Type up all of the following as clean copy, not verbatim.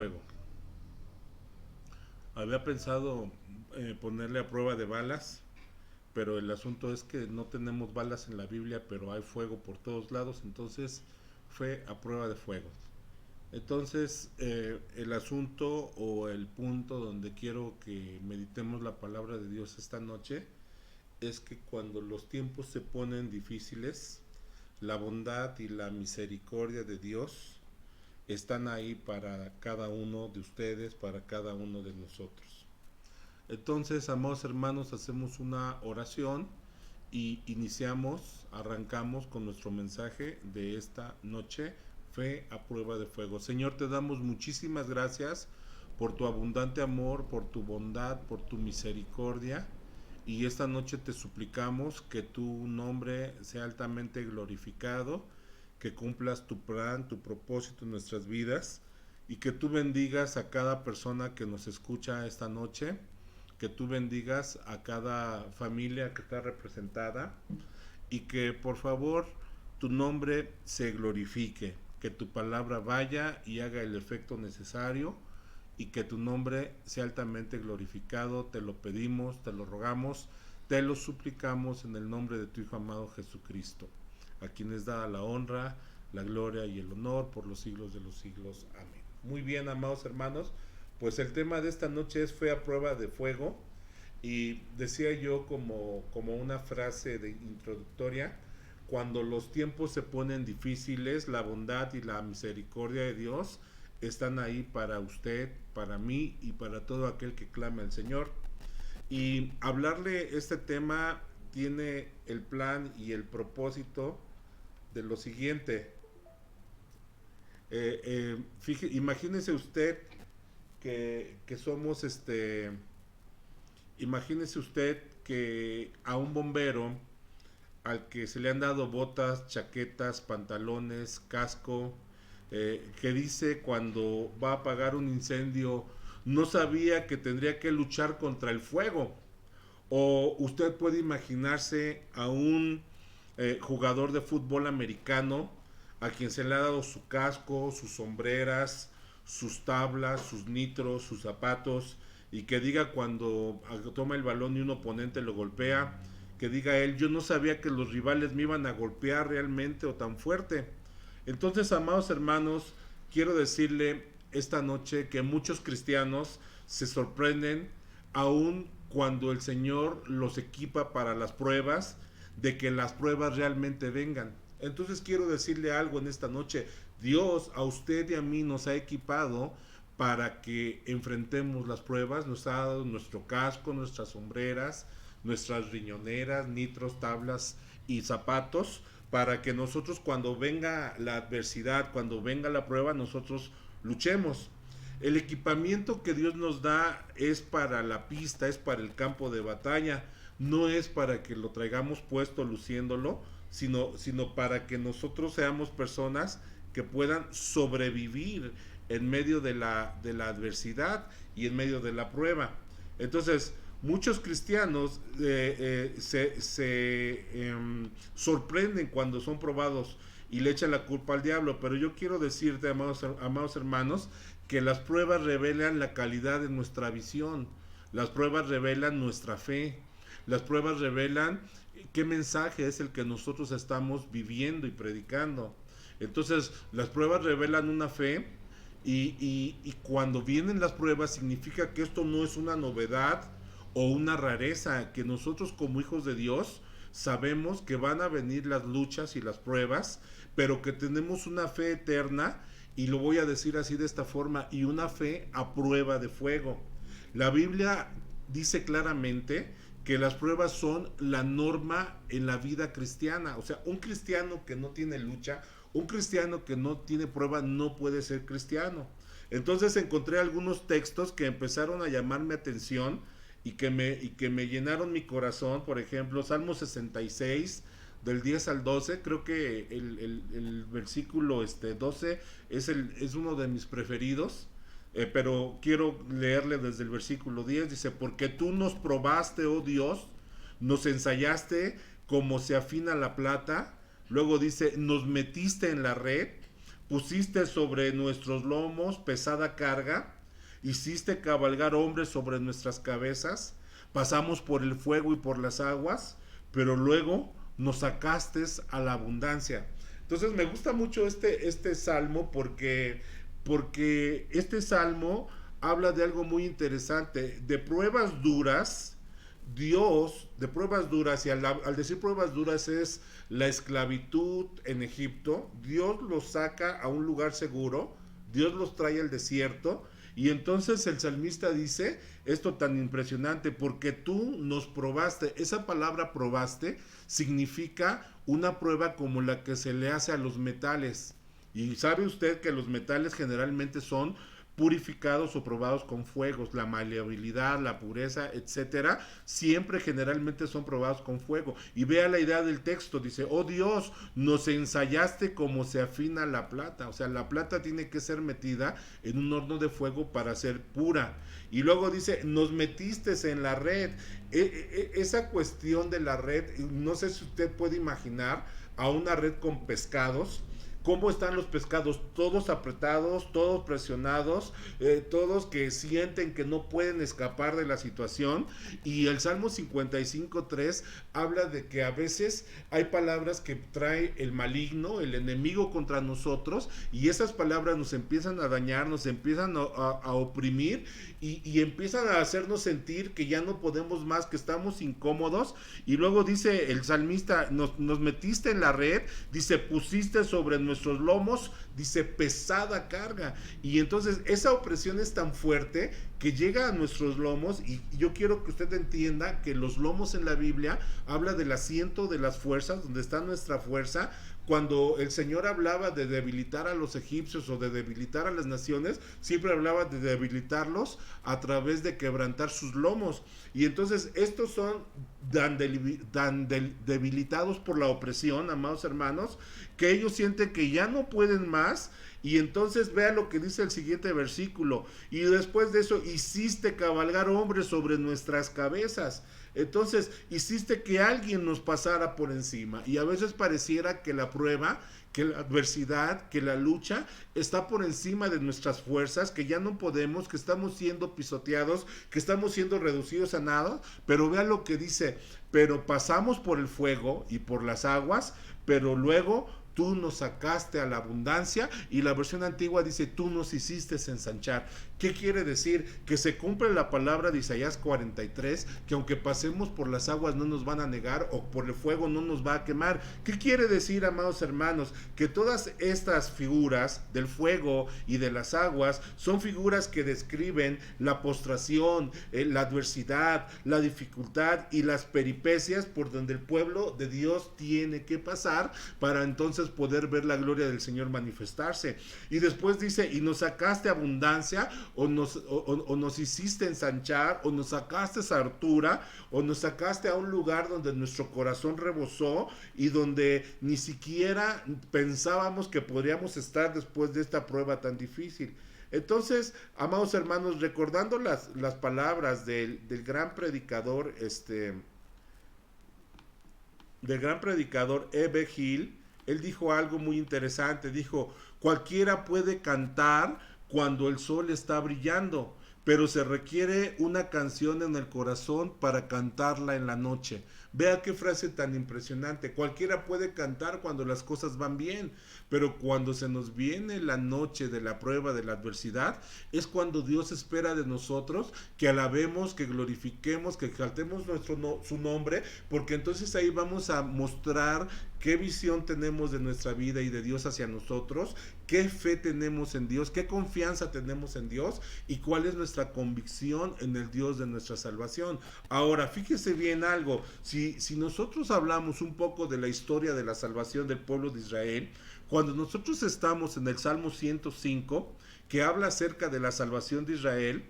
Fuego. Había pensado ponerle a prueba de balas, pero el asunto es que no tenemos balas en la Biblia, pero hay fuego por todos lados, entonces fue a prueba de fuego. Entonces, el asunto o el punto donde quiero que meditemos la palabra de Dios esta noche es que cuando los tiempos se ponen difíciles, la bondad y la misericordia de Dios están ahí para cada uno de ustedes, para cada uno de nosotros. Entonces, amados hermanos, hacemos una oración y arrancamos con nuestro mensaje de esta noche, fe a prueba de fuego. Señor, te damos muchísimas gracias por tu abundante amor, por tu bondad, por tu misericordia. Y esta noche te suplicamos que tu nombre sea altamente glorificado, que cumplas tu plan, tu propósito en nuestras vidas y que tú bendigas a cada persona que nos escucha esta noche, que tú bendigas a cada familia que está representada y que por favor tu nombre se glorifique, que tu palabra vaya y haga el efecto necesario y que tu nombre sea altamente glorificado. Te lo pedimos, te lo rogamos, te lo suplicamos en el nombre de tu Hijo amado Jesucristo, a quien es dada la honra, la gloria y el honor por los siglos de los siglos. Amén. Muy bien, amados hermanos, pues el tema de esta noche es fe a prueba de fuego. Y decía yo como una frase de introductoria, cuando los tiempos se ponen difíciles, la bondad y la misericordia de Dios están ahí para usted, para mí y para todo aquel que clame al Señor. Y hablarle este tema tiene el plan y el propósito de lo siguiente. Imagínese usted que somos imagínese usted que a un bombero al que se le han dado botas, chaquetas, pantalones, casco, que dice cuando va a apagar un incendio no sabía que tendría que luchar contra el fuego. O usted puede imaginarse a un jugador de fútbol americano a quien se le ha dado su casco, sus sombreras, sus tablas, sus nitros, sus zapatos, y que diga cuando toma el balón y un oponente lo golpea, que diga él, yo no sabía que los rivales me iban a golpear realmente o tan fuerte. Entonces, amados hermanos, quiero decirle esta noche que muchos cristianos se sorprenden aún cuando el Señor los equipa para las pruebas, de que las pruebas realmente vengan. Entonces quiero decirle algo en esta noche. Dios a usted y a mí nos ha equipado para que enfrentemos las pruebas. Nos ha dado nuestro casco, nuestras sombreras, nuestras riñoneras, nitros, tablas y zapatos, para que nosotros cuando venga la adversidad, cuando venga la prueba, nosotros luchemos. El equipamiento que Dios nos da es para la pista, es para el campo de batalla, no es para que lo traigamos puesto luciéndolo, sino para que nosotros seamos personas que puedan sobrevivir en medio de la adversidad y en medio de la prueba. Entonces, muchos cristianos se sorprenden cuando son probados y le echan la culpa al diablo, pero yo quiero decirte, amados hermanos, que las pruebas revelan la calidad de nuestra visión, las pruebas revelan nuestra fe, las pruebas revelan qué mensaje es el que nosotros estamos viviendo y predicando. Entonces, las pruebas revelan una fe y cuando vienen las pruebas significa que esto no es una novedad o una rareza, que nosotros como hijos de Dios sabemos que van a venir las luchas y las pruebas, pero que tenemos una fe eterna, y lo voy a decir así de esta forma, y una fe a prueba de fuego. La Biblia dice claramente que las pruebas son la norma en la vida cristiana. O sea, un cristiano que no tiene lucha, un cristiano que no tiene prueba no puede ser cristiano. Entonces encontré algunos textos que empezaron a llamar mi atención y que me llenaron mi corazón. Por ejemplo, Salmo 66, del 10 al 12, creo que el versículo 12 es uno de mis preferidos, pero quiero leerle desde el versículo 10. Dice, porque tú nos probaste, oh Dios, nos ensayaste como se afina la plata. Luego dice, nos metiste en la red pusiste sobre nuestros lomos pesada carga, hiciste cabalgar hombres sobre nuestras cabezas, pasamos por el fuego y por las aguas, pero luego nos sacaste a la abundancia. Entonces me gusta mucho este salmo porque este salmo habla de algo muy interesante, de pruebas duras. Dios, de pruebas duras, y al decir pruebas duras es la esclavitud en Egipto, Dios los saca a un lugar seguro, Dios los trae al desierto, y entonces el salmista dice esto tan impresionante, porque tú nos probaste. Esa palabra probaste significa una prueba como la que se le hace a los metales. Y sabe usted que los metales generalmente son purificados o probados con fuegos, la maleabilidad, la pureza, etcétera, siempre generalmente son probados con fuego. Y vea la idea del texto, dice, oh Dios, nos ensayaste como se afina la plata. O sea, la plata tiene que ser metida en un horno de fuego para ser pura. Y luego dice, nos metiste en la red. Esa cuestión de la red, no sé si usted puede imaginar a una red con pescados. ¿Cómo están los pescados? Todos apretados, todos presionados, todos que sienten que no pueden escapar de la situación. Y el Salmo 55.3 habla de que a veces hay palabras que trae el maligno, el enemigo contra nosotros, y esas palabras nos empiezan a dañar, nos empiezan a oprimir y empiezan a hacernos sentir que ya no podemos más, que estamos incómodos. Y luego dice el salmista, nos metiste en la red, dice, pusiste sobre nuestros lomos, dice, pesada carga. Y entonces esa opresión es tan fuerte que llega a nuestros lomos. Y yo quiero que usted entienda que los lomos en la Biblia habla del asiento de las fuerzas, donde está nuestra fuerza. Cuando el Señor hablaba de debilitar a los egipcios o de debilitar a las naciones, siempre hablaba de debilitarlos a través de quebrantar sus lomos. Y entonces estos son tan debilitados por la opresión, amados hermanos, que ellos sienten que ya no pueden más. Y entonces vea lo que dice el siguiente versículo. Y después de eso, hiciste cabalgar hombres sobre nuestras cabezas. Entonces hiciste que alguien nos pasara por encima. Y a veces pareciera que la prueba, que la adversidad, que la lucha está por encima de nuestras fuerzas, que ya no podemos, que estamos siendo pisoteados, que estamos siendo reducidos a nada. Pero vea lo que dice, pero pasamos por el fuego y por las aguas, pero luego tú nos sacaste a la abundancia. Y la versión antigua dice, tú nos hiciste ensanchar. ¿Qué quiere decir? Que se cumple la palabra de Isaías 43, que aunque pasemos por las aguas no nos van a negar, o por el fuego no nos va a quemar. ¿Qué quiere decir, amados hermanos? Que todas estas figuras del fuego y de las aguas son figuras que describen la postración, la adversidad, la dificultad y las peripecias por donde el pueblo de Dios tiene que pasar para entonces poder ver la gloria del Señor manifestarse. Y después dice, y nos sacaste abundancia, o nos hiciste ensanchar, o nos sacaste a altura, o nos sacaste a un lugar donde nuestro corazón rebosó y donde ni siquiera pensábamos que podríamos estar después de esta prueba tan difícil. Entonces, amados hermanos, recordando las palabras del gran predicador, E.B. Hill, él dijo algo muy interesante. Dijo, cualquiera puede cantar cuando el sol está brillando, pero se requiere una canción en el corazón para cantarla en la noche. Vea qué frase tan impresionante. Cualquiera puede cantar cuando las cosas van bien, pero cuando se nos viene la noche de la prueba, de la adversidad, es cuando Dios espera de nosotros que alabemos, que glorifiquemos, que exaltemos su nombre, porque entonces ahí vamos a mostrar qué visión tenemos de nuestra vida y de Dios hacia nosotros, qué fe tenemos en Dios, qué confianza tenemos en Dios y cuál es nuestra convicción en el Dios de nuestra salvación. Ahora, fíjese bien algo, si nosotros hablamos un poco de la historia de la salvación del pueblo de Israel, cuando nosotros estamos en el Salmo 105, que habla acerca de la salvación de Israel,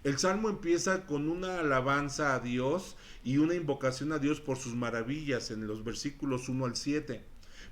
el Salmo empieza con una alabanza a Dios y una invocación a Dios por sus maravillas en los versículos 1 al 7.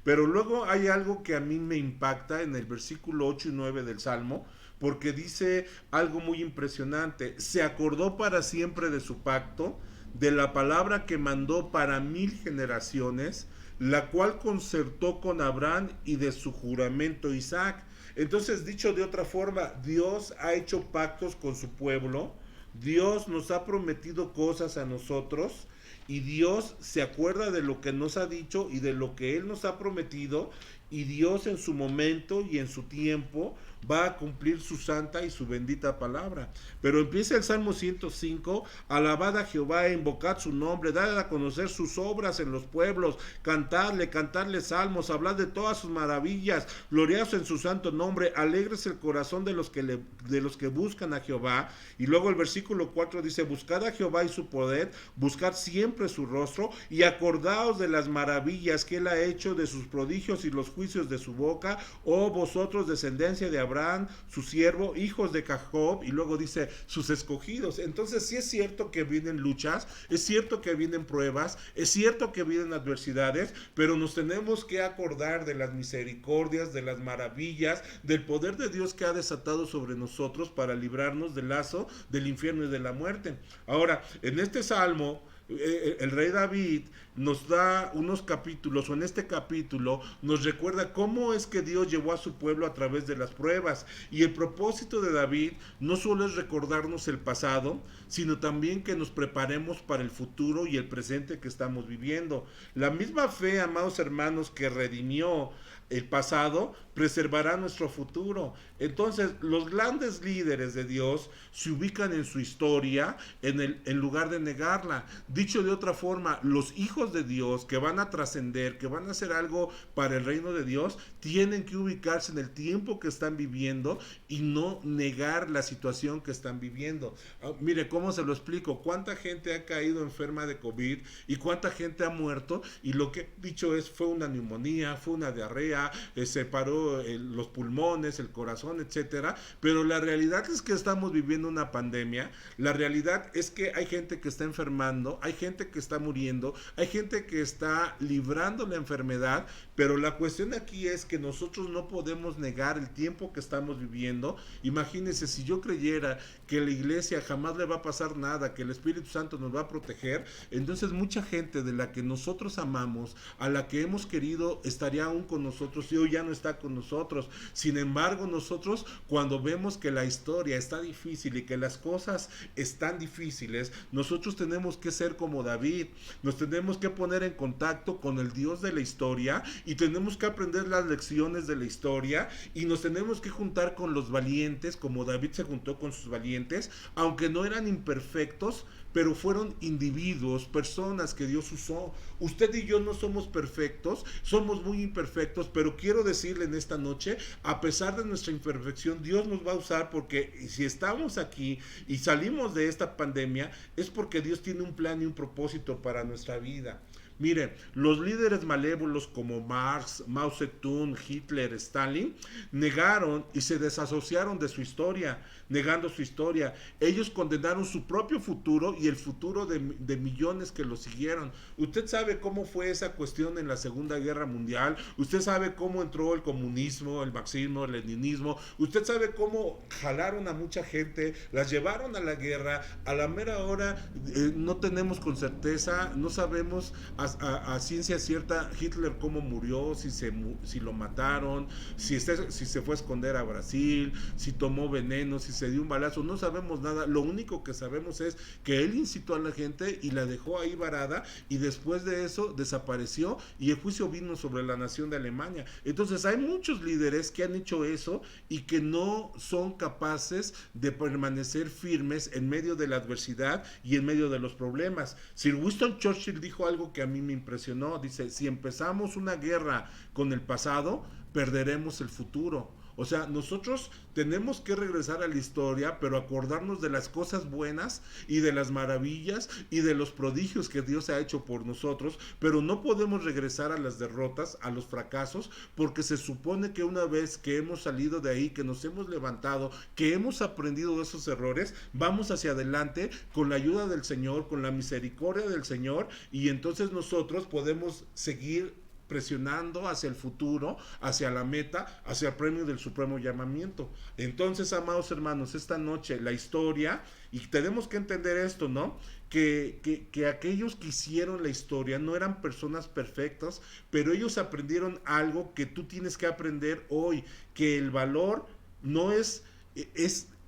Pero luego hay algo que a mí me impacta en el versículo 8 y 9 del Salmo, porque dice algo muy impresionante. Se acordó para siempre de su pacto, de la palabra que mandó para 1000 generaciones, la cual concertó con Abraham y de su juramento Isaac. Entonces, dicho de otra forma, Dios ha hecho pactos con su pueblo, Dios nos ha prometido cosas a nosotros y Dios se acuerda de lo que nos ha dicho y de lo que Él nos ha prometido, y Dios en su momento y en su tiempo va a cumplir su santa y su bendita palabra. Pero empieza el Salmo 105: alabad a Jehová, invocad su nombre, dad a conocer sus obras en los pueblos, cantadle salmos, hablad de todas sus maravillas, gloriaos en su santo nombre, alegres el corazón de los que buscan a Jehová. Y luego el versículo 4 dice: buscad a Jehová y su poder, buscad siempre su rostro, y acordaos de las maravillas que él ha hecho, de sus prodigios y los juicios de su boca, oh vosotros descendencia de Abraham, su siervo, hijos de Jacob. Y luego dice sus escogidos. Entonces sí es cierto que vienen luchas, es cierto que vienen pruebas, es cierto que vienen adversidades, pero nos tenemos que acordar de las misericordias, de las maravillas, del poder de Dios que ha desatado sobre nosotros para librarnos del lazo del infierno y de la muerte. Ahora, en este salmo, el rey David nos da unos capítulos, o en este capítulo nos recuerda cómo es que Dios llevó a su pueblo a través de las pruebas. Y el propósito de David no solo es recordarnos el pasado, sino también que nos preparemos para el futuro y el presente que estamos viviendo. La misma fe, amados hermanos, que redimió el pasado, preservará nuestro futuro. Entonces, los grandes líderes de Dios se ubican en su historia en lugar de negarla. Dicho de otra forma, los hijos de Dios que van a trascender, que van a hacer algo para el reino de Dios, tienen que ubicarse en el tiempo que están viviendo y no negar la situación que están viviendo. Mire, ¿cómo se lo explico? ¿Cuánta gente ha caído enferma de COVID y cuánta gente ha muerto? Y lo que he dicho fue una neumonía, fue una diarrea, se paró los pulmones, el corazón, etcétera. Pero la realidad es que estamos viviendo una pandemia. La realidad es que hay gente que está enfermando, hay gente que está muriendo, hay gente que está librando la enfermedad. Pero la cuestión aquí es que nosotros no podemos negar el tiempo que estamos viviendo. Imagínense, si yo creyera que la iglesia jamás le va a pasar nada, que el Espíritu Santo nos va a proteger, entonces mucha gente de la que nosotros amamos, a la que hemos querido, estaría aún con nosotros y hoy ya no está con nosotros. Sin embargo, nosotros, cuando vemos que la historia está difícil y que las cosas están difíciles, nosotros tenemos que ser como David, nos tenemos que poner en contacto con el Dios de la historia y tenemos que aprender las lecciones de la historia y nos tenemos que juntar con los valientes, como David se juntó con sus valientes, aunque no eran imperfectos, pero fueron individuos, personas que Dios usó. Usted y yo no somos perfectos, somos muy imperfectos, pero quiero decirle en esta noche, a pesar de nuestra imperfección, Dios nos va a usar, porque si estamos aquí y salimos de esta pandemia, es porque Dios tiene un plan y un propósito para nuestra vida. Miren, los líderes malévolos como Marx, Mao Zedong, Hitler, Stalin, negaron y se desasociaron de su historia, negando su historia. Ellos condenaron su propio futuro y el futuro de millones que lo siguieron. Usted sabe cómo fue esa cuestión en la Segunda Guerra Mundial, usted sabe cómo entró el comunismo, el marxismo, el leninismo, usted sabe cómo jalaron a mucha gente, las llevaron a la guerra, a la mera hora no tenemos con certeza, no sabemos a ciencia cierta Hitler cómo murió, si lo mataron, si se fue a esconder a Brasil, si tomó veneno, si se dio un balazo, no sabemos nada. Lo único que sabemos es que él incitó a la gente y la dejó ahí varada, y después de eso desapareció y el juicio vino sobre la nación de Alemania. Entonces hay muchos líderes que han hecho eso y que no son capaces de permanecer firmes en medio de la adversidad y en medio de los problemas. Sir Winston Churchill dijo algo que a mí me impresionó. Dice: si empezamos una guerra con el pasado, perderemos el futuro. O sea, nosotros tenemos que regresar a la historia, pero acordarnos de las cosas buenas y de las maravillas y de los prodigios que Dios ha hecho por nosotros, pero no podemos regresar a las derrotas, a los fracasos, porque se supone que una vez que hemos salido de ahí, que nos hemos levantado, que hemos aprendido de esos errores, vamos hacia adelante con la ayuda del Señor, con la misericordia del Señor, y entonces nosotros podemos seguir presionando hacia el futuro, hacia la meta, hacia el premio del supremo llamamiento. Entonces, amados hermanos, esta noche la historia, y tenemos que entender esto, ¿no? Que aquellos que hicieron la historia no eran personas perfectas, pero ellos aprendieron algo que tú tienes que aprender hoy, que el valor no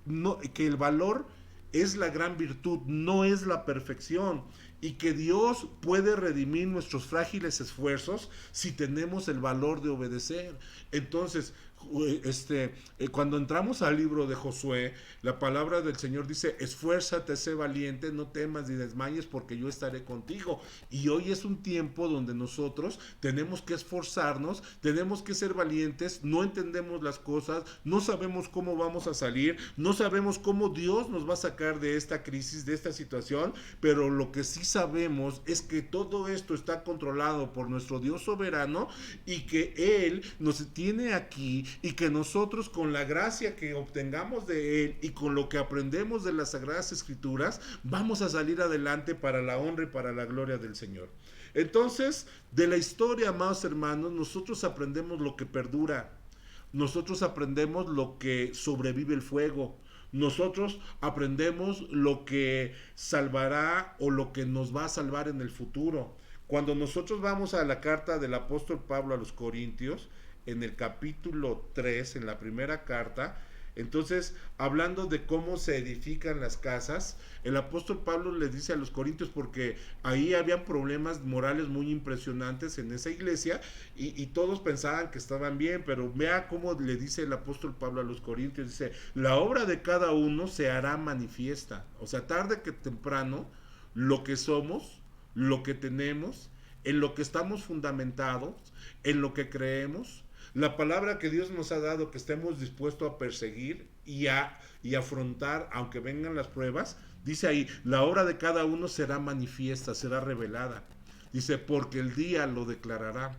no, que el valor es la gran virtud, no es la perfección, y que Dios puede redimir nuestros frágiles esfuerzos si tenemos el valor de obedecer. Entonces, cuando entramos al libro de Josué, la palabra del Señor dice: esfuérzate, sé valiente, no temas ni desmayes, porque yo estaré contigo. Y hoy es un tiempo donde nosotros tenemos que esforzarnos, tenemos que ser valientes. No entendemos las cosas, no sabemos cómo vamos a salir, no sabemos cómo Dios nos va a sacar de esta crisis, de esta situación, pero lo que sí sabemos es que todo esto está controlado por nuestro Dios soberano, y que Él nos tiene aquí, y que nosotros, con la gracia que obtengamos de Él y con lo que aprendemos de las Sagradas Escrituras, vamos a salir adelante para la honra y para la gloria del Señor. Entonces, de la historia, amados hermanos, nosotros aprendemos lo que perdura, nosotros aprendemos lo que sobrevive el fuego, nosotros aprendemos lo que salvará o lo que nos va a salvar en el futuro. Cuando nosotros vamos a la carta del apóstol Pablo a los Corintios, en el capítulo 3, en la primera carta, entonces, hablando de cómo se edifican las casas, el apóstol Pablo le dice a los corintios, porque ahí habían problemas morales muy impresionantes en esa iglesia, y todos pensaban que estaban bien, pero vea cómo le dice el apóstol Pablo a los corintios, dice: la obra de cada uno se hará manifiesta, o sea, tarde que temprano, lo que somos, lo que tenemos, en lo que estamos fundamentados, en lo que creemos, la palabra que Dios nos ha dado, que estemos dispuestos a perseguir y afrontar, aunque vengan las pruebas. Dice ahí: la obra de cada uno será manifiesta, será revelada. Dice: porque el día lo declarará.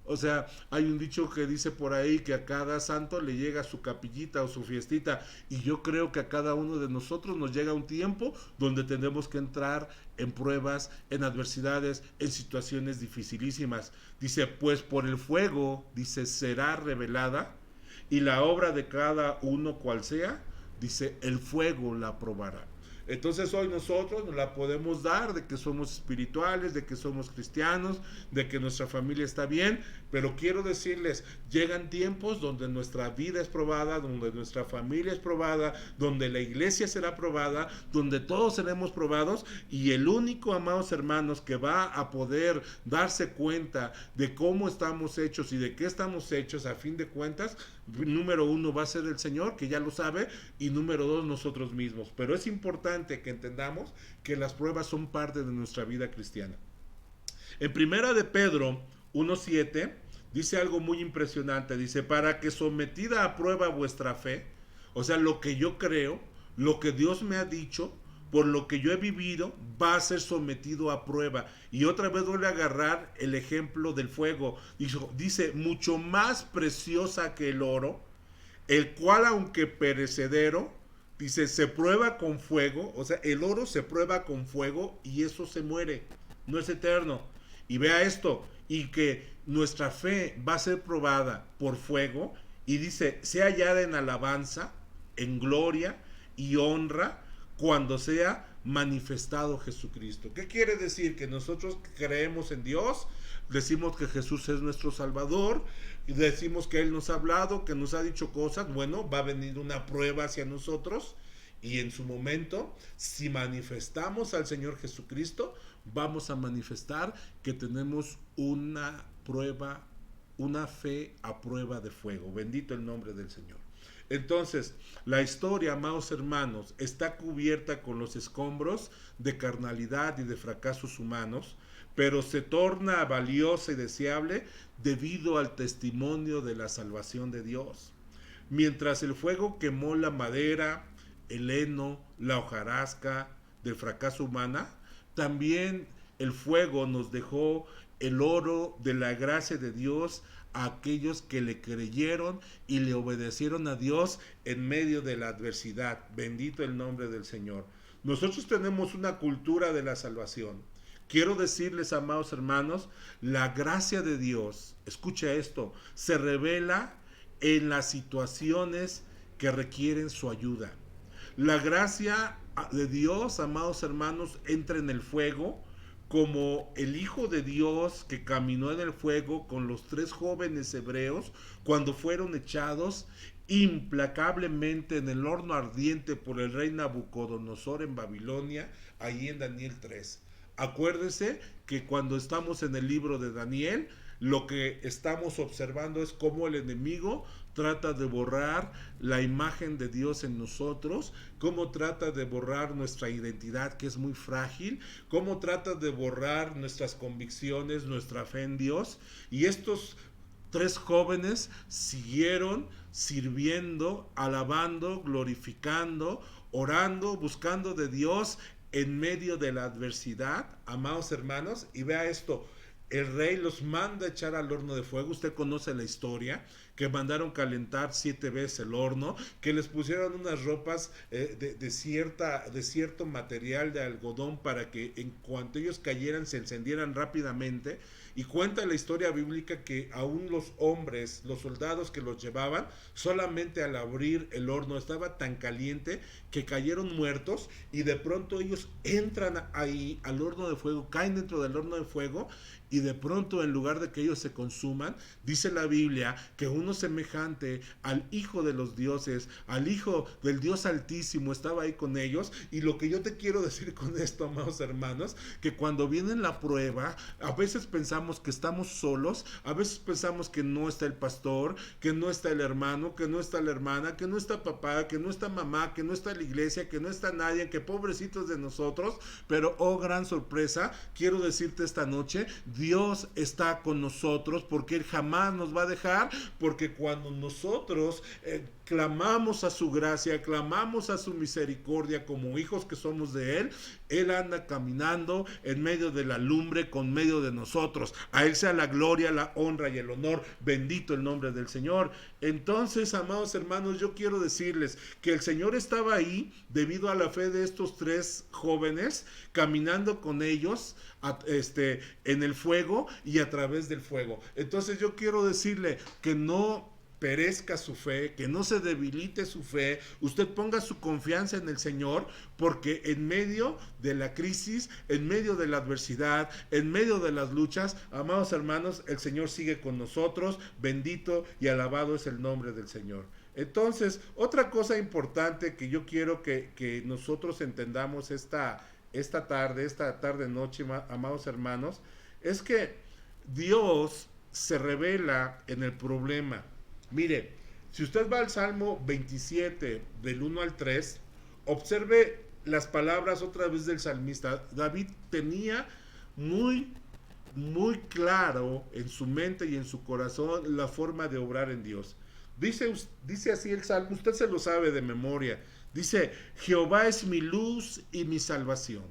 O sea, hay un dicho que dice por ahí que a cada santo le llega su capillita o su fiestita, y yo creo que a cada uno de nosotros nos llega un tiempo donde tenemos que entrar en pruebas, en adversidades, en situaciones dificilísimas. Dice: pues por el fuego, dice, será revelada, y la obra de cada uno cual sea, dice, el fuego la probará. Entonces hoy nosotros nos la podemos dar de que somos espirituales, de que somos cristianos, de que nuestra familia está bien, pero quiero decirles, llegan tiempos donde nuestra vida es probada, donde nuestra familia es probada, donde la iglesia será probada, donde todos seremos probados, y el único, amados hermanos, que va a poder darse cuenta de cómo estamos hechos y de qué estamos hechos a fin de cuentas, número uno va a ser el Señor, que ya lo sabe, y número dos, nosotros mismos. Pero es importante que entendamos que las pruebas son parte de nuestra vida cristiana. En primera de Pedro 1:7 dice algo muy impresionante. Dice: para que sometida a prueba vuestra fe, o sea, lo que yo creo, lo que Dios me ha dicho, por lo que yo he vivido, va a ser sometido a prueba. Y otra vez vuelve a agarrar el ejemplo del fuego. Dice: mucho más preciosa que el oro, el cual, aunque perecedero, dice, se prueba con fuego. O sea, el oro se prueba con fuego y eso se muere, no es eterno. Y vea esto: y que nuestra fe va a ser probada por fuego, y dice, sea hallada en alabanza, en gloria y honra, cuando sea manifestado Jesucristo. ¿Qué quiere decir? Que nosotros creemos en Dios, decimos que Jesús es nuestro Salvador, y decimos que Él nos ha hablado, que nos ha dicho cosas. Bueno, va a venir una prueba hacia nosotros, y en su momento, si manifestamos al Señor Jesucristo, vamos a manifestar que tenemos una prueba, una fe a prueba de fuego. Bendito el nombre del Señor. Entonces, la historia, amados hermanos, está cubierta con los escombros de carnalidad y de fracasos humanos, pero se torna valiosa y deseable debido al testimonio de la salvación de Dios. Mientras el fuego quemó la madera, el heno, la hojarasca del fracaso humana, también el fuego nos dejó el oro de la gracia de Dios a aquellos que le creyeron y le obedecieron a Dios en medio de la adversidad. Bendito el nombre del Señor. Nosotros tenemos una cultura de la salvación. Quiero decirles, amados hermanos, la gracia de Dios, escucha esto, se revela en las situaciones que requieren su ayuda. La gracia de Dios, amados hermanos, entra en el fuego como el Hijo de Dios que caminó en el fuego con los 3 jóvenes hebreos cuando fueron echados implacablemente en el horno ardiente por el rey Nabucodonosor en Babilonia, ahí en Daniel 3. Acuérdese que cuando estamos en el libro de Daniel, lo que estamos observando es cómo el enemigo trata de borrar la imagen de Dios en nosotros, cómo trata de borrar nuestra identidad, que es muy frágil, cómo trata de borrar nuestras convicciones, nuestra fe en Dios. Y estos 3 jóvenes siguieron sirviendo, alabando, glorificando, orando, buscando de Dios en medio de la adversidad, amados hermanos. Y vea esto, el rey los manda a echar al horno de fuego. Usted conoce la historia, que mandaron calentar 7 veces el horno, que les pusieron unas ropas de cierto material de algodón para que en cuanto ellos cayeran se encendieran rápidamente. Y cuenta la historia bíblica que aún los hombres, los soldados que los llevaban, solamente al abrir el horno estaba tan caliente que cayeron muertos, y de pronto ellos entran ahí al horno de fuego, caen dentro del horno de fuego, y de pronto, en lugar de que ellos se consuman, dice la Biblia que uno semejante al Hijo de los dioses, al Hijo del Dios Altísimo, estaba ahí con ellos. Y lo que yo te quiero decir con esto, amados hermanos, que cuando viene la prueba, a veces pensamos que estamos solos, a veces pensamos que no está el pastor, que no está el hermano, que no está la hermana, que no está papá, que no está mamá, que no está la iglesia, que no está nadie, que pobrecitos de nosotros. Pero, oh gran sorpresa, quiero decirte esta noche, Dios está con nosotros, porque Él jamás nos va a dejar, porque cuando nosotros clamamos a su gracia, clamamos a su misericordia como hijos que somos de Él, Él anda caminando en medio de la lumbre con medio de nosotros. A Él sea la gloria, la honra y el honor. Bendito el nombre del Señor. Entonces, amados hermanos, yo quiero decirles que el Señor estaba ahí debido a la fe de estos 3 jóvenes, caminando con ellos en el fuego y a través del fuego. Entonces yo quiero decirle que no perezca su fe, que no se debilite su fe. Usted ponga su confianza en el Señor, porque en medio de la crisis, en medio de la adversidad, en medio de las luchas, amados hermanos, el Señor sigue con nosotros. Bendito y alabado es el nombre del Señor. Entonces, otra cosa importante que yo quiero que nosotros entendamos esta tarde noche, amados hermanos, es que Dios se revela en el problema. Mire, si usted va al Salmo 27 del 1 al 3, observe las palabras otra vez del salmista. David tenía muy claro en su mente y en su corazón la forma de obrar en Dios. Dice así el Salmo, usted se lo sabe de memoria. Dice: Jehová es mi luz y mi salvación.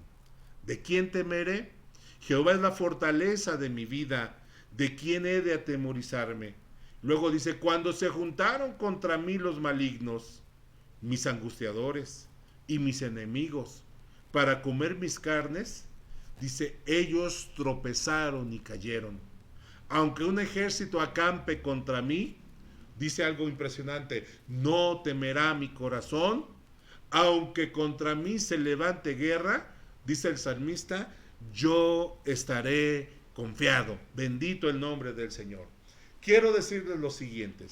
¿De quién temeré? Jehová es la fortaleza de mi vida. ¿De quién he de atemorizarme? Luego dice: cuando se juntaron contra mí los malignos, mis angustiadores y mis enemigos, para comer mis carnes, dice, ellos tropezaron y cayeron. Aunque un ejército acampe contra mí, dice algo impresionante, no temerá mi corazón. Aunque contra mí se levante guerra, dice el salmista, yo estaré confiado. Bendito el nombre del Señor. Quiero decirles lo siguiente: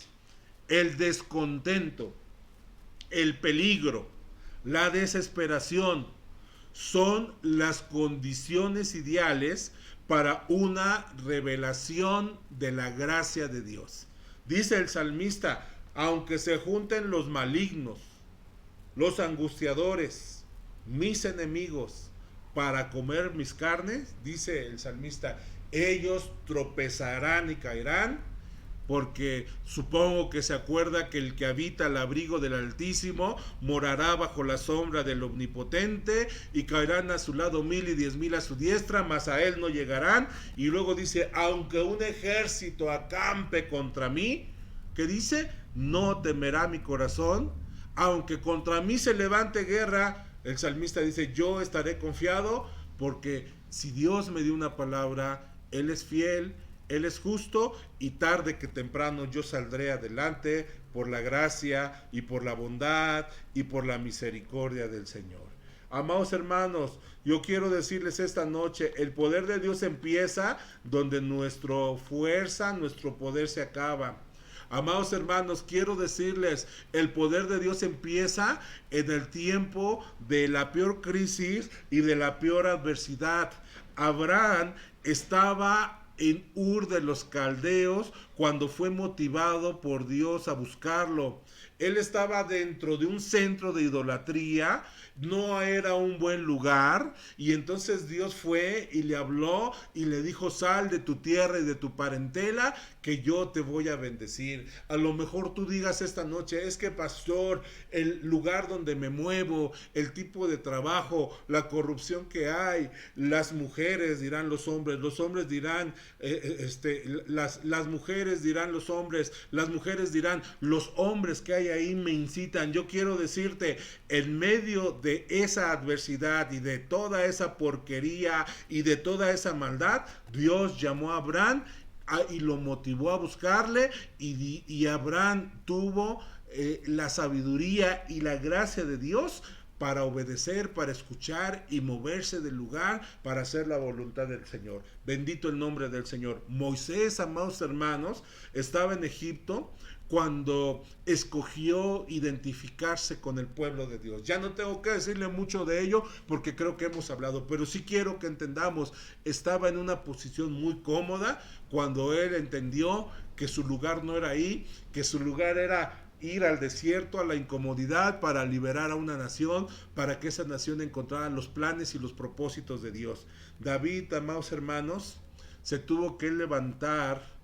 el descontento, el peligro, la desesperación son las condiciones ideales para una revelación de la gracia de Dios. Dice el salmista, aunque se junten los malignos, los angustiadores, mis enemigos, para comer mis carnes, dice el salmista, ellos tropezarán y caerán, porque supongo que se acuerda que el que habita al abrigo del Altísimo morará bajo la sombra del Omnipotente, y caerán a su lado 1000 y 10,000 a su diestra, mas a él no llegarán. Y luego dice, aunque un ejército acampe contra mí, ¿qué dice? No temerá mi corazón. Aunque contra mí se levante guerra, el salmista dice, yo estaré confiado, porque si Dios me dio una palabra, Él es fiel, Él es justo, y tarde que temprano yo saldré adelante por la gracia y por la bondad y por la misericordia del Señor. Amados hermanos, yo quiero decirles esta noche, el poder de Dios empieza donde nuestra fuerza, nuestro poder se acaba. Amados hermanos, quiero decirles, el poder de Dios empieza en el tiempo de la peor crisis y de la peor adversidad. Abraham estaba en Ur de los Caldeos cuando fue motivado por Dios a buscarlo. Él estaba dentro de un centro de idolatría, no era un buen lugar, y entonces Dios fue y le habló y le dijo: sal de tu tierra y de tu parentela, que yo te voy a bendecir. A lo mejor tú digas esta noche: es que pastor, el lugar donde me muevo, el tipo de trabajo, la corrupción que hay, las mujeres dirán los hombres dirán las mujeres dirán los hombres, las mujeres dirán los hombres que hay ahí me incitan. Yo quiero decirte, en medio de esa adversidad y de toda esa porquería y de toda esa maldad, Dios llamó a Abraham y lo motivó a buscarle, y Abraham tuvo la sabiduría y la gracia de Dios para obedecer, para escuchar y moverse del lugar para hacer la voluntad del Señor. Bendito el nombre del Señor. Moisés, amados hermanos, estaba en Egipto cuando escogió identificarse con el pueblo de Dios. Ya no tengo que decirle mucho de ello porque creo que hemos hablado, pero sí quiero que entendamos, estaba en una posición muy cómoda cuando él entendió que su lugar no era ahí, que su lugar era ir al desierto, a la incomodidad, para liberar a una nación, para que esa nación encontrara los planes y los propósitos de Dios. David, amados hermanos, se tuvo que levantar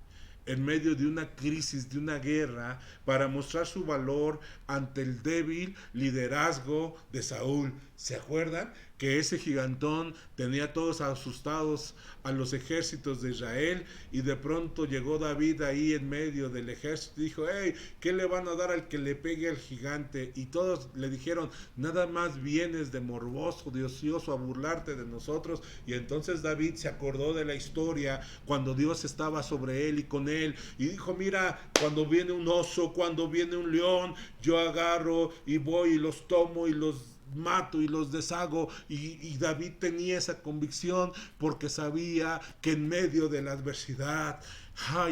en medio de una crisis, de una guerra, para mostrar su valor ante el débil liderazgo de Saúl. ¿Se acuerdan? Que ese gigantón tenía todos asustados a los ejércitos de Israel, y de pronto llegó David ahí en medio del ejército y dijo: hey, ¿qué le van a dar al que le pegue al gigante? Y todos le dijeron: nada más vienes de morboso, de ocioso, a burlarte de nosotros. Y entonces David se acordó de la historia cuando Dios estaba sobre él y con él, y dijo: mira, cuando viene un oso, cuando viene un león, yo agarro y voy y los tomo y los mato y los deshago. Y David tenía esa convicción porque sabía que en medio de la adversidad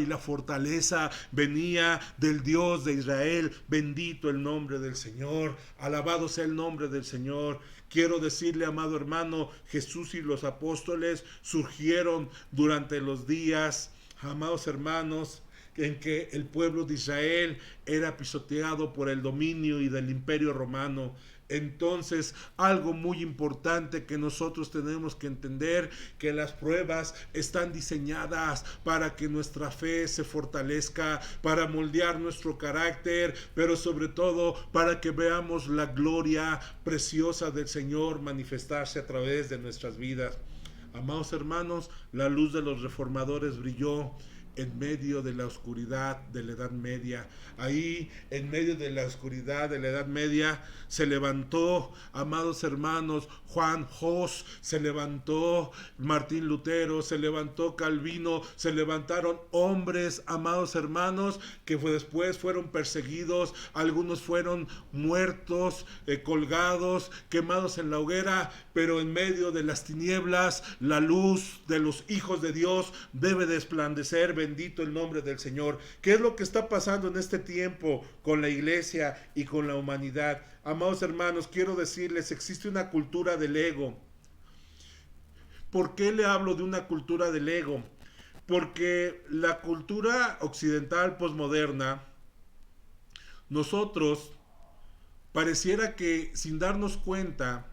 y la fortaleza venía del Dios de Israel. Bendito el nombre del Señor, alabado sea el nombre del Señor. Quiero decirle, amado hermano, Jesús y los apóstoles surgieron durante los días, amados hermanos, en que el pueblo de Israel era pisoteado por el dominio y del imperio romano. Entonces, algo muy importante que nosotros tenemos que entender, que las pruebas están diseñadas para que nuestra fe se fortalezca, para moldear nuestro carácter, pero sobre todo para que veamos la gloria preciosa del Señor manifestarse a través de nuestras vidas. Amados hermanos, la luz de los reformadores brilló en medio de la oscuridad de la Edad Media. Ahí, en medio de la oscuridad de la Edad Media, se levantó, amados hermanos, Juan Hus, se levantó Martín Lutero, se levantó Calvino, se levantaron hombres, amados hermanos, que después fueron perseguidos, algunos fueron muertos, colgados, quemados en la hoguera, pero en medio de las tinieblas, la luz de los hijos de Dios debe desplandecer. Bendito el nombre del Señor. ¿Qué es lo que está pasando en este tiempo con la iglesia y con la humanidad? Amados hermanos, quiero decirles, existe una cultura del ego. ¿Por qué le hablo de una cultura del ego? Porque la cultura occidental posmoderna, nosotros pareciera que sin darnos cuenta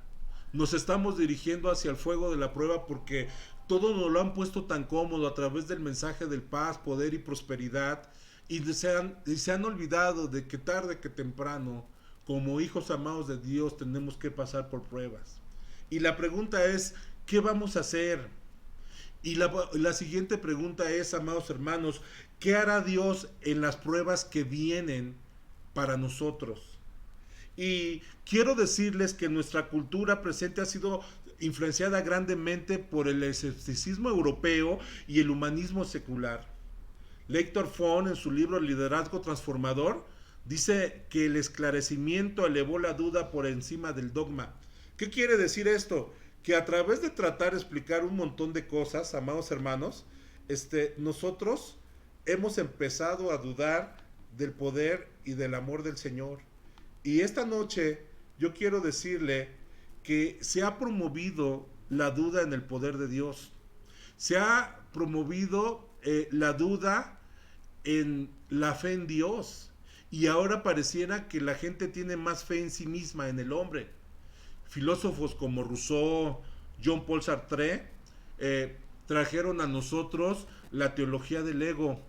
nos estamos dirigiendo hacia el fuego de la prueba, porque todo nos lo han puesto tan cómodo a través del mensaje del paz, poder y prosperidad, y se han olvidado de que tarde que temprano, como hijos amados de Dios, tenemos que pasar por pruebas. Y la pregunta es, ¿qué vamos a hacer? Y la siguiente pregunta es, amados hermanos, ¿qué hará Dios en las pruebas que vienen para nosotros? Y quiero decirles que nuestra cultura presente ha sido influenciada grandemente por el escepticismo europeo y el humanismo secular. Lector Fon, en su libro Liderazgo Transformador, dice que el esclarecimiento elevó la duda por encima del dogma. ¿Qué quiere decir esto? Que a través de tratar de explicar un montón de cosas, amados hermanos, nosotros hemos empezado a dudar del poder y del amor del Señor. Y esta noche yo quiero decirle que se ha promovido la duda en el poder de Dios. Se ha promovido la duda en la fe en Dios. Y ahora pareciera que la gente tiene más fe en sí misma, en el hombre. Filósofos como Rousseau, Jean Paul Sartre, trajeron a nosotros la teología del ego.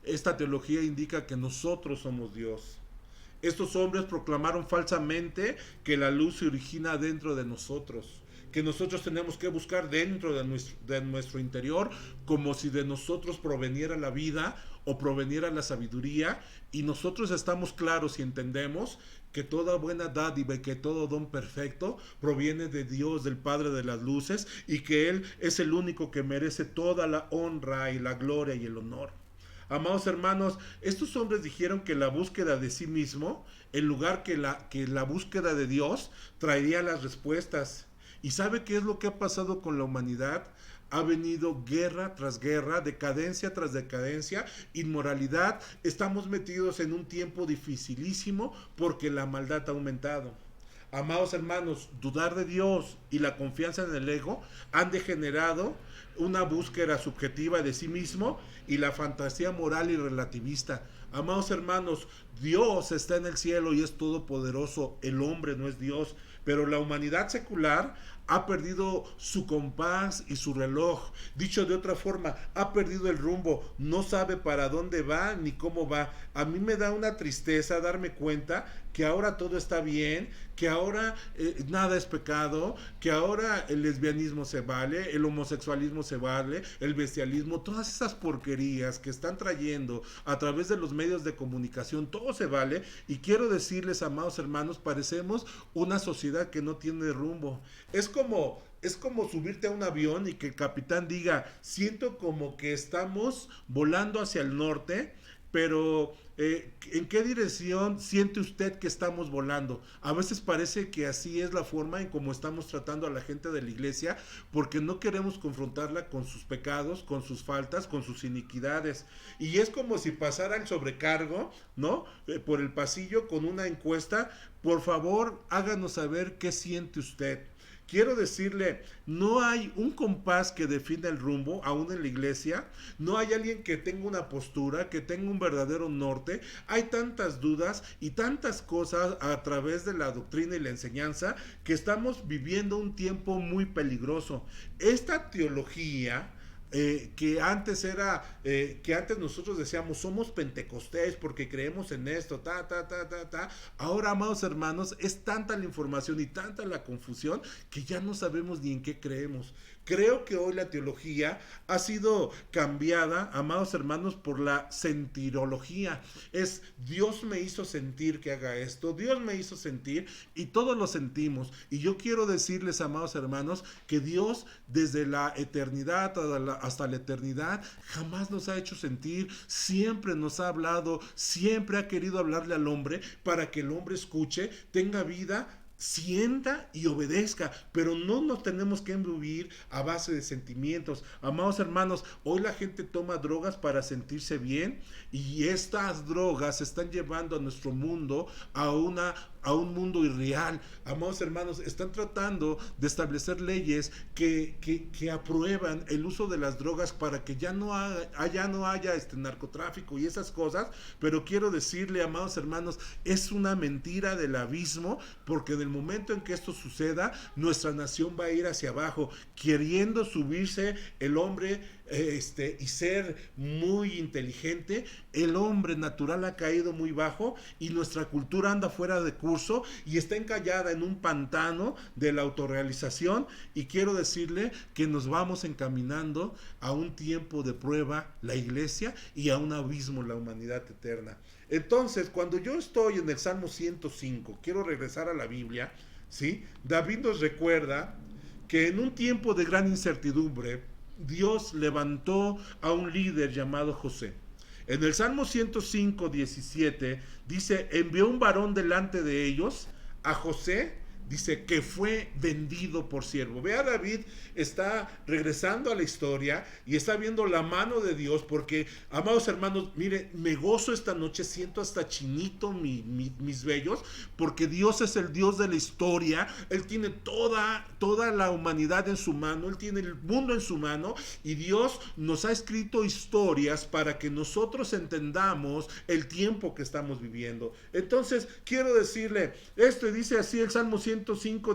Esta teología indica que nosotros somos Dios. Estos hombres proclamaron falsamente que la luz se origina dentro de nosotros, que nosotros tenemos que buscar dentro de nuestro interior, como si de nosotros proveniera la vida o proveniera la sabiduría, y nosotros estamos claros y entendemos que toda buena dádiva y que todo don perfecto proviene de Dios, del Padre de las luces, y que Él es el único que merece toda la honra y la gloria y el honor. Amados hermanos, estos hombres dijeron que la búsqueda de sí mismo, en lugar que la búsqueda de Dios, traería las respuestas. ¿Y sabe qué es lo que ha pasado con la humanidad? Ha venido guerra tras guerra, decadencia tras decadencia, inmoralidad. Estamos metidos en un tiempo dificilísimo porque la maldad ha aumentado. Amados hermanos, dudar de Dios y la confianza en el ego han degenerado una búsqueda subjetiva de sí mismo y la fantasía moral y relativista. Amados hermanos, Dios está en el cielo y es todopoderoso, el hombre no es Dios, pero la humanidad secular ha perdido su compás y su reloj. Dicho de otra forma, ha perdido el rumbo, no sabe para dónde va ni cómo va. A mí me da una tristeza darme cuenta que ahora todo está bien, que ahora nada es pecado, que ahora el lesbianismo se vale, el homosexualismo se vale, el bestialismo, todas esas porquerías que están trayendo a través de los medios de comunicación, todo se vale. Y quiero decirles, amados hermanos, parecemos una sociedad que no tiene rumbo. Es como subirte a un avión y que el capitán diga, siento como que estamos volando hacia el norte, pero ¿en qué dirección siente usted que estamos volando? A veces parece que así es la forma en cómo estamos tratando a la gente de la iglesia, porque no queremos confrontarla con sus pecados, con sus faltas, con sus iniquidades. Y es como si pasara el sobrecargo, ¿no? Por el pasillo con una encuesta. Por favor, háganos saber qué siente usted. Quiero decirle, no hay un compás que defina el rumbo, aún en la iglesia. No hay alguien que tenga una postura, que tenga un verdadero norte. Hay tantas dudas y tantas cosas a través de la doctrina y la enseñanza que estamos viviendo un tiempo muy peligroso. Esta teología que antes nosotros decíamos somos pentecostés porque creemos en esto, ahora, amados hermanos, es tanta la información y tanta la confusión que ya no sabemos ni en qué creemos. Creo que hoy la teología ha sido cambiada, amados hermanos, por la sentirología. Es Dios me hizo sentir que haga esto, Dios me hizo sentir, y todos lo sentimos. Y yo quiero decirles, amados hermanos, que Dios desde la eternidad hasta la eternidad jamás nos ha hecho sentir, siempre nos ha hablado, siempre ha querido hablarle al hombre para que el hombre escuche, tenga vida, sienta y obedezca, pero no nos tenemos que embuir a base de sentimientos. Amados hermanos, hoy la gente toma drogas para sentirse bien, y estas drogas están llevando a nuestro mundo a un mundo irreal. Amados hermanos, están tratando de establecer leyes que aprueban el uso de las drogas para que ya no haya narcotráfico y esas cosas. Pero quiero decirle, amados hermanos, es una mentira del abismo, porque en el momento en que esto suceda, nuestra nación va a ir hacia abajo, queriendo subirse el hombre y ser muy inteligente, el hombre natural ha caído muy bajo y nuestra cultura anda fuera de curso y está encallada en un pantano de la autorrealización, y quiero decirle que nos vamos encaminando a un tiempo de prueba la iglesia y a un abismo la humanidad eterna. Entonces, cuando yo estoy en el Salmo 105, quiero regresar a la Biblia, ¿sí? David nos recuerda que en un tiempo de gran incertidumbre, Dios levantó a un líder llamado José. En el Salmo 105, 17, dice, envió un varón delante de ellos, a José, dice que fue vendido por siervo. Vea, David está regresando a la historia y está viendo la mano de Dios, porque, amados hermanos, mire, me gozo esta noche, siento hasta chinito mis vellos, porque Dios es el Dios de la historia. Él tiene toda la humanidad en su mano, Él tiene el mundo en su mano, y Dios nos ha escrito historias para que nosotros entendamos el tiempo que estamos viviendo. Entonces, quiero decirle, esto dice así el Salmo 105,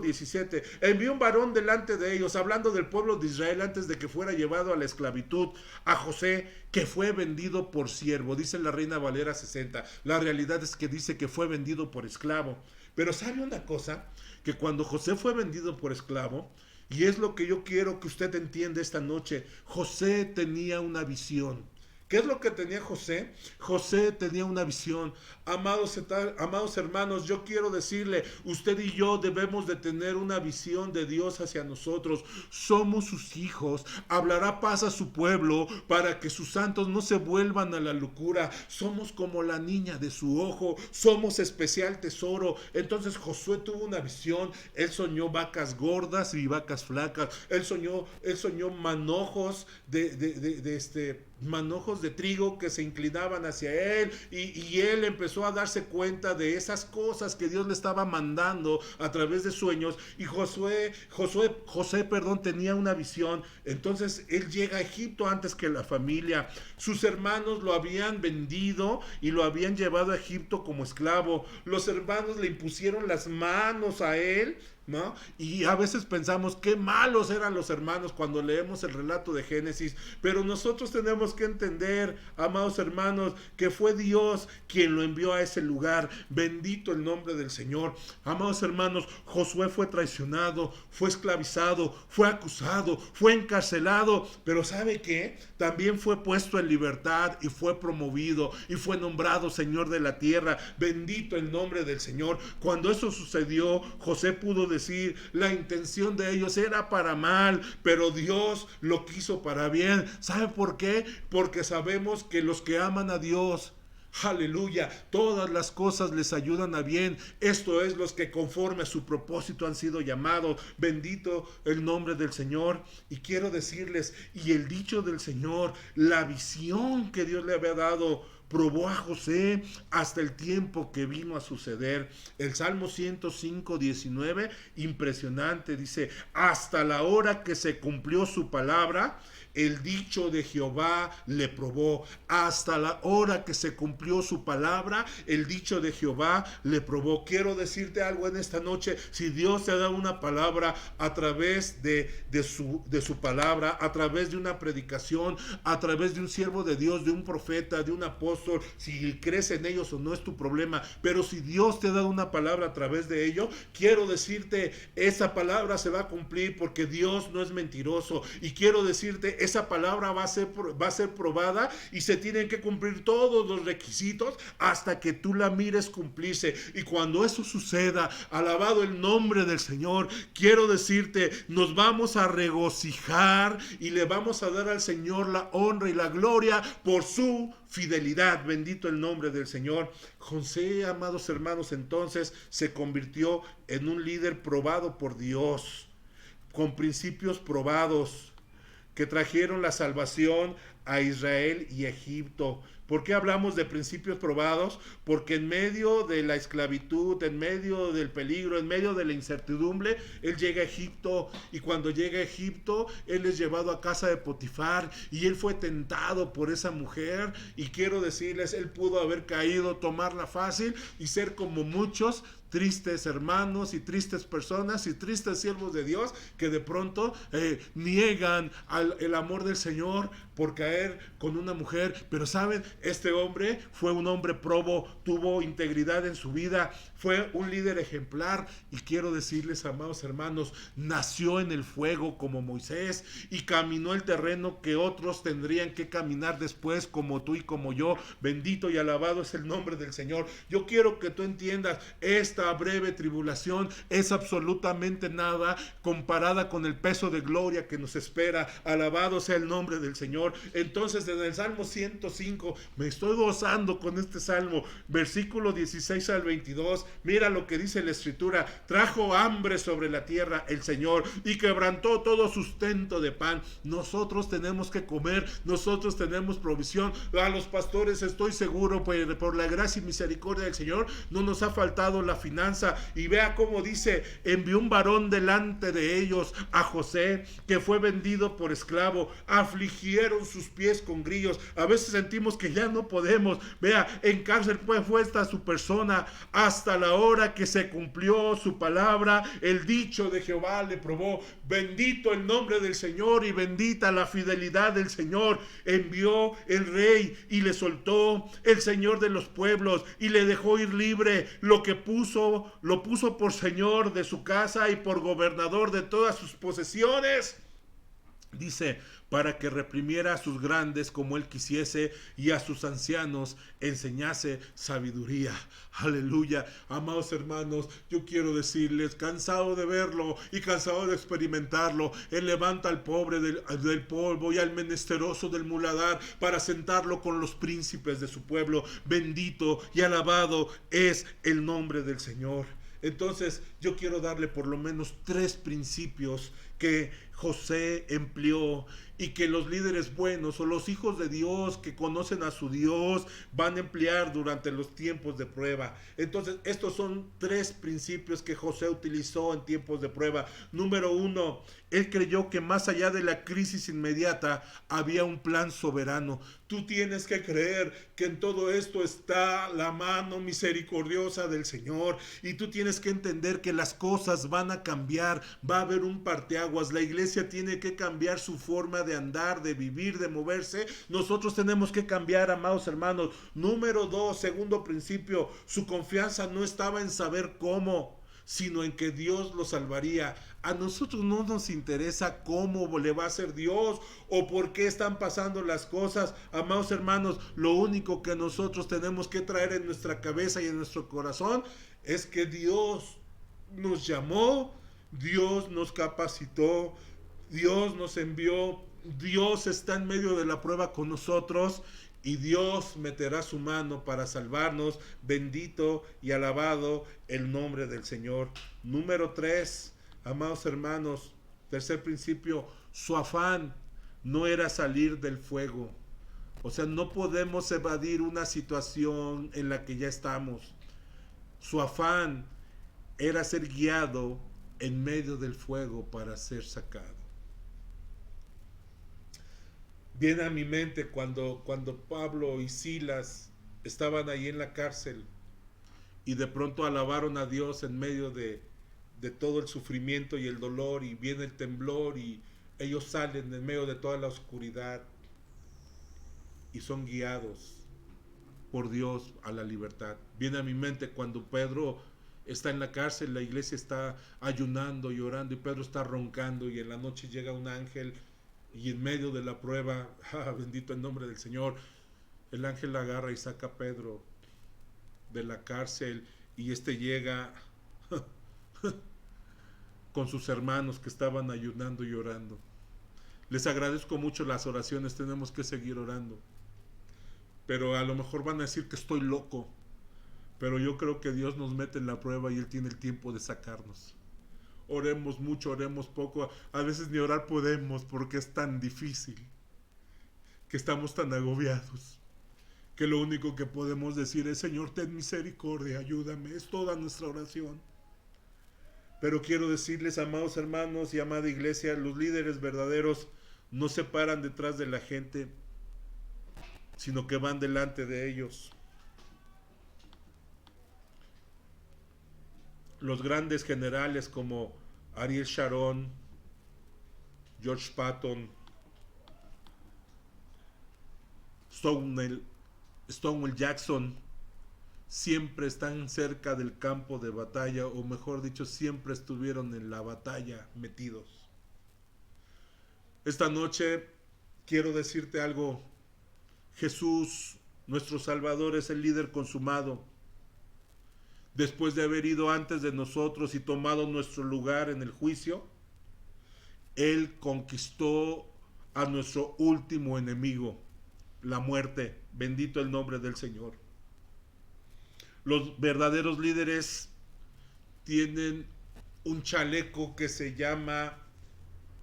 17, envió un varón delante de ellos, hablando del pueblo de Israel antes de que fuera llevado a la esclavitud, a José, que fue vendido por siervo. Dice la Reina Valera 60, la realidad es que dice que fue vendido por esclavo. Pero ¿sabe una cosa? Que cuando José fue vendido por esclavo, y es lo que yo quiero que usted entienda esta noche, José tenía una visión. ¿Qué es lo que tenía José? José tenía una visión. Amados hermanos, yo quiero decirle, usted y yo debemos de tener una visión de Dios hacia nosotros. Somos sus hijos. Hablará paz a su pueblo para que sus santos no se vuelvan a la locura. Somos como la niña de su ojo. Somos especial tesoro. Entonces Josué tuvo una visión. Él soñó vacas gordas y vacas flacas. Él soñó manojos manojos de trigo que se inclinaban hacia él, y él empezó a darse cuenta de esas cosas que Dios le estaba mandando a través de sueños. Y José, tenía una visión. Entonces él llega a Egipto antes que la familia. Sus hermanos lo habían vendido y lo habían llevado a Egipto como esclavo. Los hermanos le impusieron las manos a él, ¿no? Y a veces pensamos qué malos eran los hermanos cuando leemos el relato de Génesis, pero nosotros tenemos que entender, amados hermanos, que fue Dios quien lo envió a ese lugar. Bendito el nombre del Señor. Amados hermanos, Josué fue traicionado, fue esclavizado, fue acusado, fue encarcelado, pero ¿sabe qué? También fue puesto en libertad y fue promovido y fue nombrado Señor de la tierra. Bendito el nombre del Señor. Cuando eso sucedió, José pudo decir, la intención de ellos era para mal, pero Dios lo quiso para bien. ¿Sabe por qué? Porque sabemos que los que aman a Dios, aleluya, todas las cosas les ayudan a bien. Esto es, los que conforme a su propósito han sido llamados. Bendito el nombre del Señor. Y quiero decirles, y el dicho del Señor, la visión que Dios le había dado, probó a José hasta el tiempo que vino a suceder. El Salmo 105, 19, impresionante, dice, hasta la hora que se cumplió su palabra, el dicho de Jehová le probó. Hasta la hora que se cumplió su palabra, el dicho de Jehová le probó. Quiero decirte algo en esta noche. Si Dios te da una palabra a través de su palabra, a través de una predicación, a través de un siervo de Dios, de un profeta, de un apóstol, si crees en ellos o no es tu problema, pero si Dios te ha dado una palabra a través de ello, quiero decirte, esa palabra se va a cumplir, porque Dios no es mentiroso. Y quiero decirte, esa palabra va a ser probada y se tienen que cumplir todos los requisitos hasta que tú la mires cumplirse. Y cuando eso suceda, alabado el nombre del Señor, quiero decirte, nos vamos a regocijar y le vamos a dar al Señor la honra y la gloria por su fidelidad. Bendito el nombre del Señor. José, amados hermanos, entonces se convirtió en un líder probado por Dios, con principios probados, que trajeron la salvación a Israel y Egipto. ¿Por qué hablamos de principios probados? Porque en medio de la esclavitud, en medio del peligro, en medio de la incertidumbre, él llega a Egipto, y cuando llega a Egipto, él es llevado a casa de Potifar y él fue tentado por esa mujer, y quiero decirles, él pudo haber caído, tomarla fácil y ser como muchos tristes hermanos y tristes personas y tristes siervos de Dios que de pronto niegan el amor del Señor por caer con una mujer. Pero saben, este hombre fue un hombre probo, tuvo integridad en su vida, fue un líder ejemplar, y quiero decirles, amados hermanos, nació en el fuego como Moisés y caminó el terreno que otros tendrían que caminar después, como tú y como yo. Bendito y alabado es el nombre del Señor. Yo quiero que tú entiendas, esta breve tribulación es absolutamente nada comparada con el peso de gloria que nos espera. Alabado sea el nombre del Señor. Entonces, en el Salmo 105, me estoy gozando con este salmo, versículo 16 al 22, mira lo que dice la Escritura: trajo hambre sobre la tierra el Señor y quebrantó todo sustento de pan. Nosotros tenemos que comer, nosotros tenemos provisión. A los pastores, estoy seguro, por la gracia y misericordia del Señor, no nos ha faltado la finanza. Y vea cómo dice: envió un varón delante de ellos, a José, que fue vendido por esclavo, afligieron sus pies con grillos. A veces sentimos que ya no podemos. Vea, en cárcel fue puesta su persona hasta la hora que se cumplió su palabra. El dicho de Jehová le probó. Bendito el nombre del Señor y bendita la fidelidad del Señor. Envió el rey y le soltó, el Señor de los pueblos, y le dejó ir libre. Lo puso por señor de su casa y por gobernador de todas sus posesiones. Dice: para que reprimiera a sus grandes como él quisiese, y a sus ancianos enseñase sabiduría. Aleluya. Amados hermanos, yo quiero decirles, cansado de verlo y cansado de experimentarlo, él levanta al pobre del polvo y al menesteroso del muladar para sentarlo con los príncipes de su pueblo. Bendito y alabado es el nombre del Señor. Entonces, yo quiero darle por lo menos 3 principios que José empleó y que los líderes buenos o los hijos de Dios que conocen a su Dios van a emplear durante los tiempos de prueba. Entonces, estos son 3 principios que José utilizó en tiempos de prueba. Número 1, él creyó que más allá de la crisis inmediata había un plan soberano. Tú tienes que creer que en todo esto está la mano misericordiosa del Señor, y tú tienes que entender que las cosas van a cambiar, va a haber un parteaguas. La iglesia tiene que cambiar su forma de andar, de vivir, de moverse. Nosotros tenemos que cambiar, amados hermanos. Número 2, segundo principio, su confianza no estaba en saber cómo, sino en que Dios lo salvaría. A nosotros no nos interesa cómo le va a hacer Dios o por qué están pasando las cosas. Amados hermanos, lo único que nosotros tenemos que traer en nuestra cabeza y en nuestro corazón es que Dios nos llamó, Dios nos capacitó, Dios nos envió, Dios está en medio de la prueba con nosotros, y Dios meterá su mano para salvarnos. Bendito y alabado el nombre del Señor. Número 3, amados hermanos, tercer principio, su afán no era salir del fuego. O sea, no podemos evadir una situación en la que ya estamos. Su afán era ser guiado en medio del fuego para ser sacado. Viene a mi mente cuando Pablo y Silas estaban ahí en la cárcel y de pronto alabaron a Dios en medio de todo el sufrimiento y el dolor, y viene el temblor y ellos salen en medio de toda la oscuridad y son guiados por Dios a la libertad. Viene a mi mente cuando Pedro está en la cárcel, la iglesia está ayunando y orando y Pedro está roncando, y en la noche llega un ángel y en medio de la prueba, bendito el nombre del Señor, el ángel agarra y saca a Pedro de la cárcel, y llega con sus hermanos que estaban ayunando y orando. Les agradezco mucho las oraciones, tenemos que seguir orando. Pero a lo mejor van a decir que estoy loco, pero yo creo que Dios nos mete en la prueba y Él tiene el tiempo de sacarnos. Oremos mucho, oremos poco, a veces ni orar podemos porque es tan difícil. que estamos tan agobiados, que lo único que podemos decir es: Señor, ten misericordia, ayúdame. Es toda nuestra oración. Pero quiero decirles, amados hermanos y amada iglesia, los líderes verdaderos no se paran detrás de la gente, sino que van delante de ellos. Los grandes generales como Ariel Sharon, George Patton, Stonewall Jackson, siempre están cerca del campo de batalla, o mejor dicho, siempre estuvieron en la batalla metidos. Esta noche quiero decirte algo. Jesús, nuestro Salvador, es el líder consumado. Después de haber ido antes de nosotros y tomado nuestro lugar en el juicio, Él conquistó a nuestro último enemigo, la muerte. Bendito el nombre del Señor. Los verdaderos líderes tienen un chaleco que se llama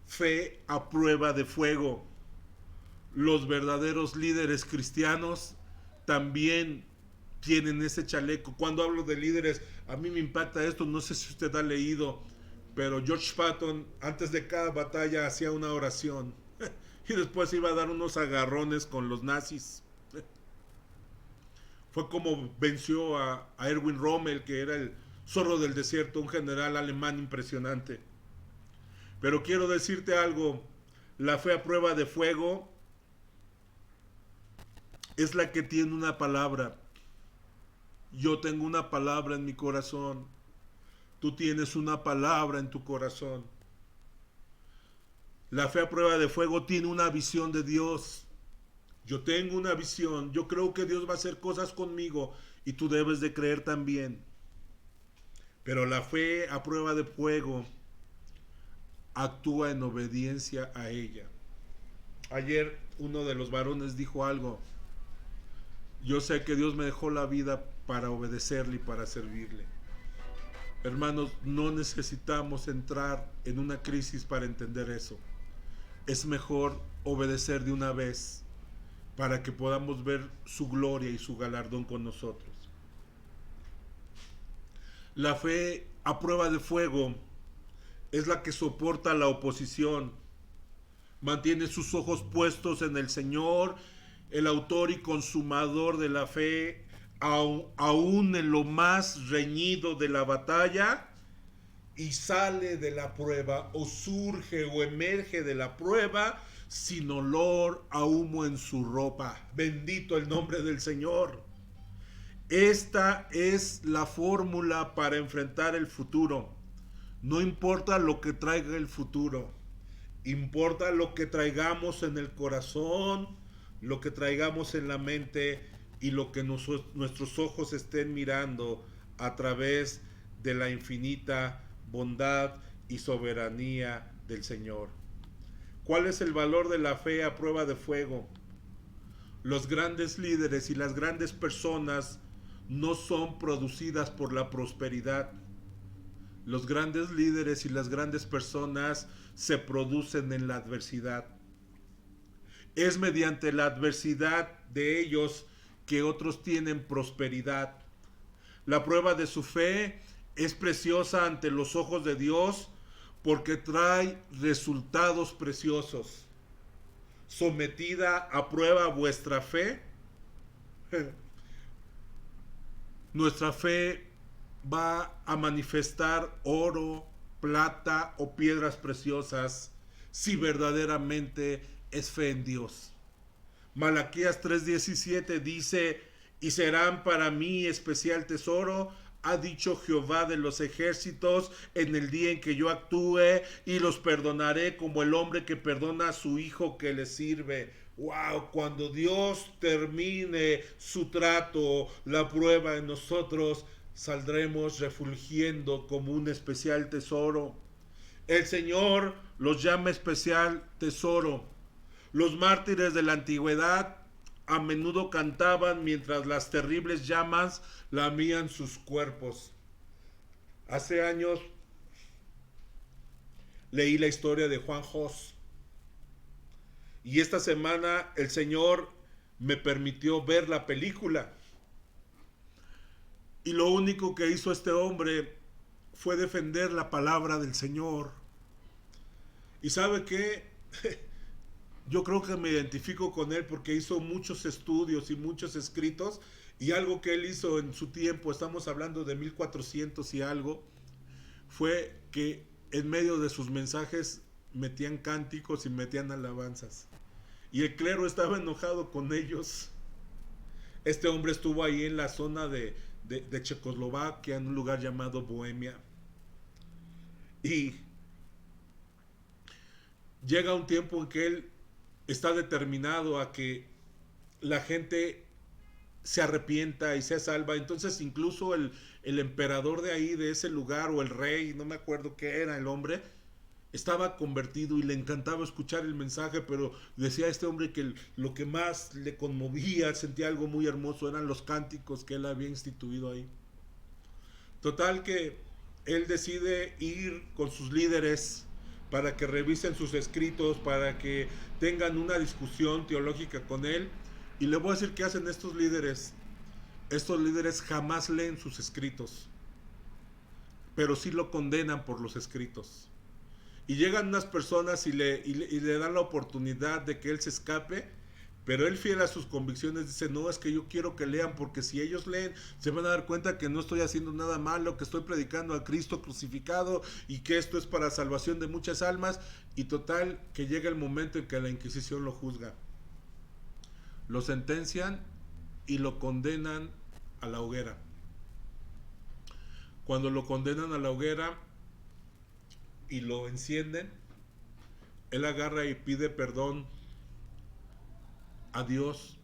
fe a prueba de fuego. Los verdaderos líderes cristianos también tienen ese chaleco. Cuando hablo de líderes, a mí me impacta esto, no sé si usted ha leído, pero George Patton antes de cada batalla hacía una oración y después iba a dar unos agarrones con los nazis. Fue como venció a Erwin Rommel, que era el zorro del desierto, un general alemán impresionante. Pero quiero decirte algo, la fe a prueba de fuego es la que tiene una palabra. Yo tengo una palabra en mi corazón. Tú tienes una palabra en tu corazón. La fe a prueba de fuego tiene una visión de Dios. Yo tengo una visión. Yo creo que Dios va a hacer cosas conmigo y tú debes de creer también. Pero la fe a prueba de fuego actúa en obediencia a ella. Ayer uno de los varones dijo algo. Yo sé que Dios me dejó la vida para obedecerle y para servirle. Hermanos, no necesitamos entrar en una crisis para entender eso. Es mejor obedecer de una vez para que podamos ver su gloria y su galardón con nosotros. La fe a prueba de fuego es la que soporta la oposición, mantiene sus ojos puestos en el Señor, el autor y consumador de la fe, aún en lo más reñido de la batalla, y sale de la prueba, o surge o emerge de la prueba sin olor a humo en su ropa. Bendito el nombre del Señor. Esta es la fórmula para enfrentar el futuro. No importa lo que traiga el futuro, importa lo que traigamos en el corazón, lo que traigamos en la mente y lo que nuestros ojos estén mirando a través de la infinita bondad y soberanía del Señor. ¿Cuál es el valor de la fe a prueba de fuego? Los grandes líderes y las grandes personas no son producidas por la prosperidad. Los grandes líderes y las grandes personas se producen en la adversidad. Es mediante la adversidad de ellos que otros tienen prosperidad. La prueba de su fe es preciosa ante los ojos de Dios porque trae resultados preciosos. Sometida a prueba vuestra fe, nuestra fe va a manifestar oro, plata o piedras preciosas si verdaderamente es fe en Dios. Malaquías 3:17 dice: y serán para mí especial tesoro, ha dicho Jehová de los ejércitos, en el día en que yo actúe, y los perdonaré como el hombre que perdona a su hijo que le sirve. Wow, cuando Dios termine su trato, la prueba en nosotros, saldremos refulgiendo como un especial tesoro. El Señor los llama especial tesoro. Los mártires de la antigüedad a menudo cantaban mientras las terribles llamas lamían sus cuerpos. Hace años leí la historia de Juan Hus. Y esta semana el Señor me permitió ver la película. Y lo único que hizo este hombre fue defender la palabra del Señor. ¿Y sabe qué? Yo creo que me identifico con él porque hizo muchos estudios y muchos escritos, y algo que él hizo en su tiempo, estamos hablando de 1400 y algo, fue que en medio de sus mensajes metían cánticos y metían alabanzas. Y el clero estaba enojado con ellos. Este hombre estuvo ahí en la zona de Checoslovaquia, en un lugar llamado Bohemia. Y llega un tiempo en que él está determinado a que la gente se arrepienta y sea salva. Entonces incluso el emperador de ahí, de ese lugar, o el rey, no me acuerdo qué era el hombre, estaba convertido y le encantaba escuchar el mensaje, pero decía este hombre que lo que más le conmovía, sentía algo muy hermoso, eran los cánticos que él había instituido ahí. Total que él decide ir con sus líderes para que revisen sus escritos, para que tengan una discusión teológica con él. Y le voy a decir qué hacen estos líderes. Estos líderes jamás leen sus escritos, pero sí lo condenan por los escritos. Y llegan unas personas y le dan la oportunidad de que él se escape, pero él, fiel a sus convicciones, dice: no, es que yo quiero que lean, porque si ellos leen se van a dar cuenta que no estoy haciendo nada malo, que estoy predicando a Cristo crucificado y que esto es para salvación de muchas almas. Y total que llega el momento en que la Inquisición lo juzga, lo sentencian y lo condenan a la hoguera. Cuando lo condenan a la hoguera y lo encienden, él agarra y pide perdón a Dios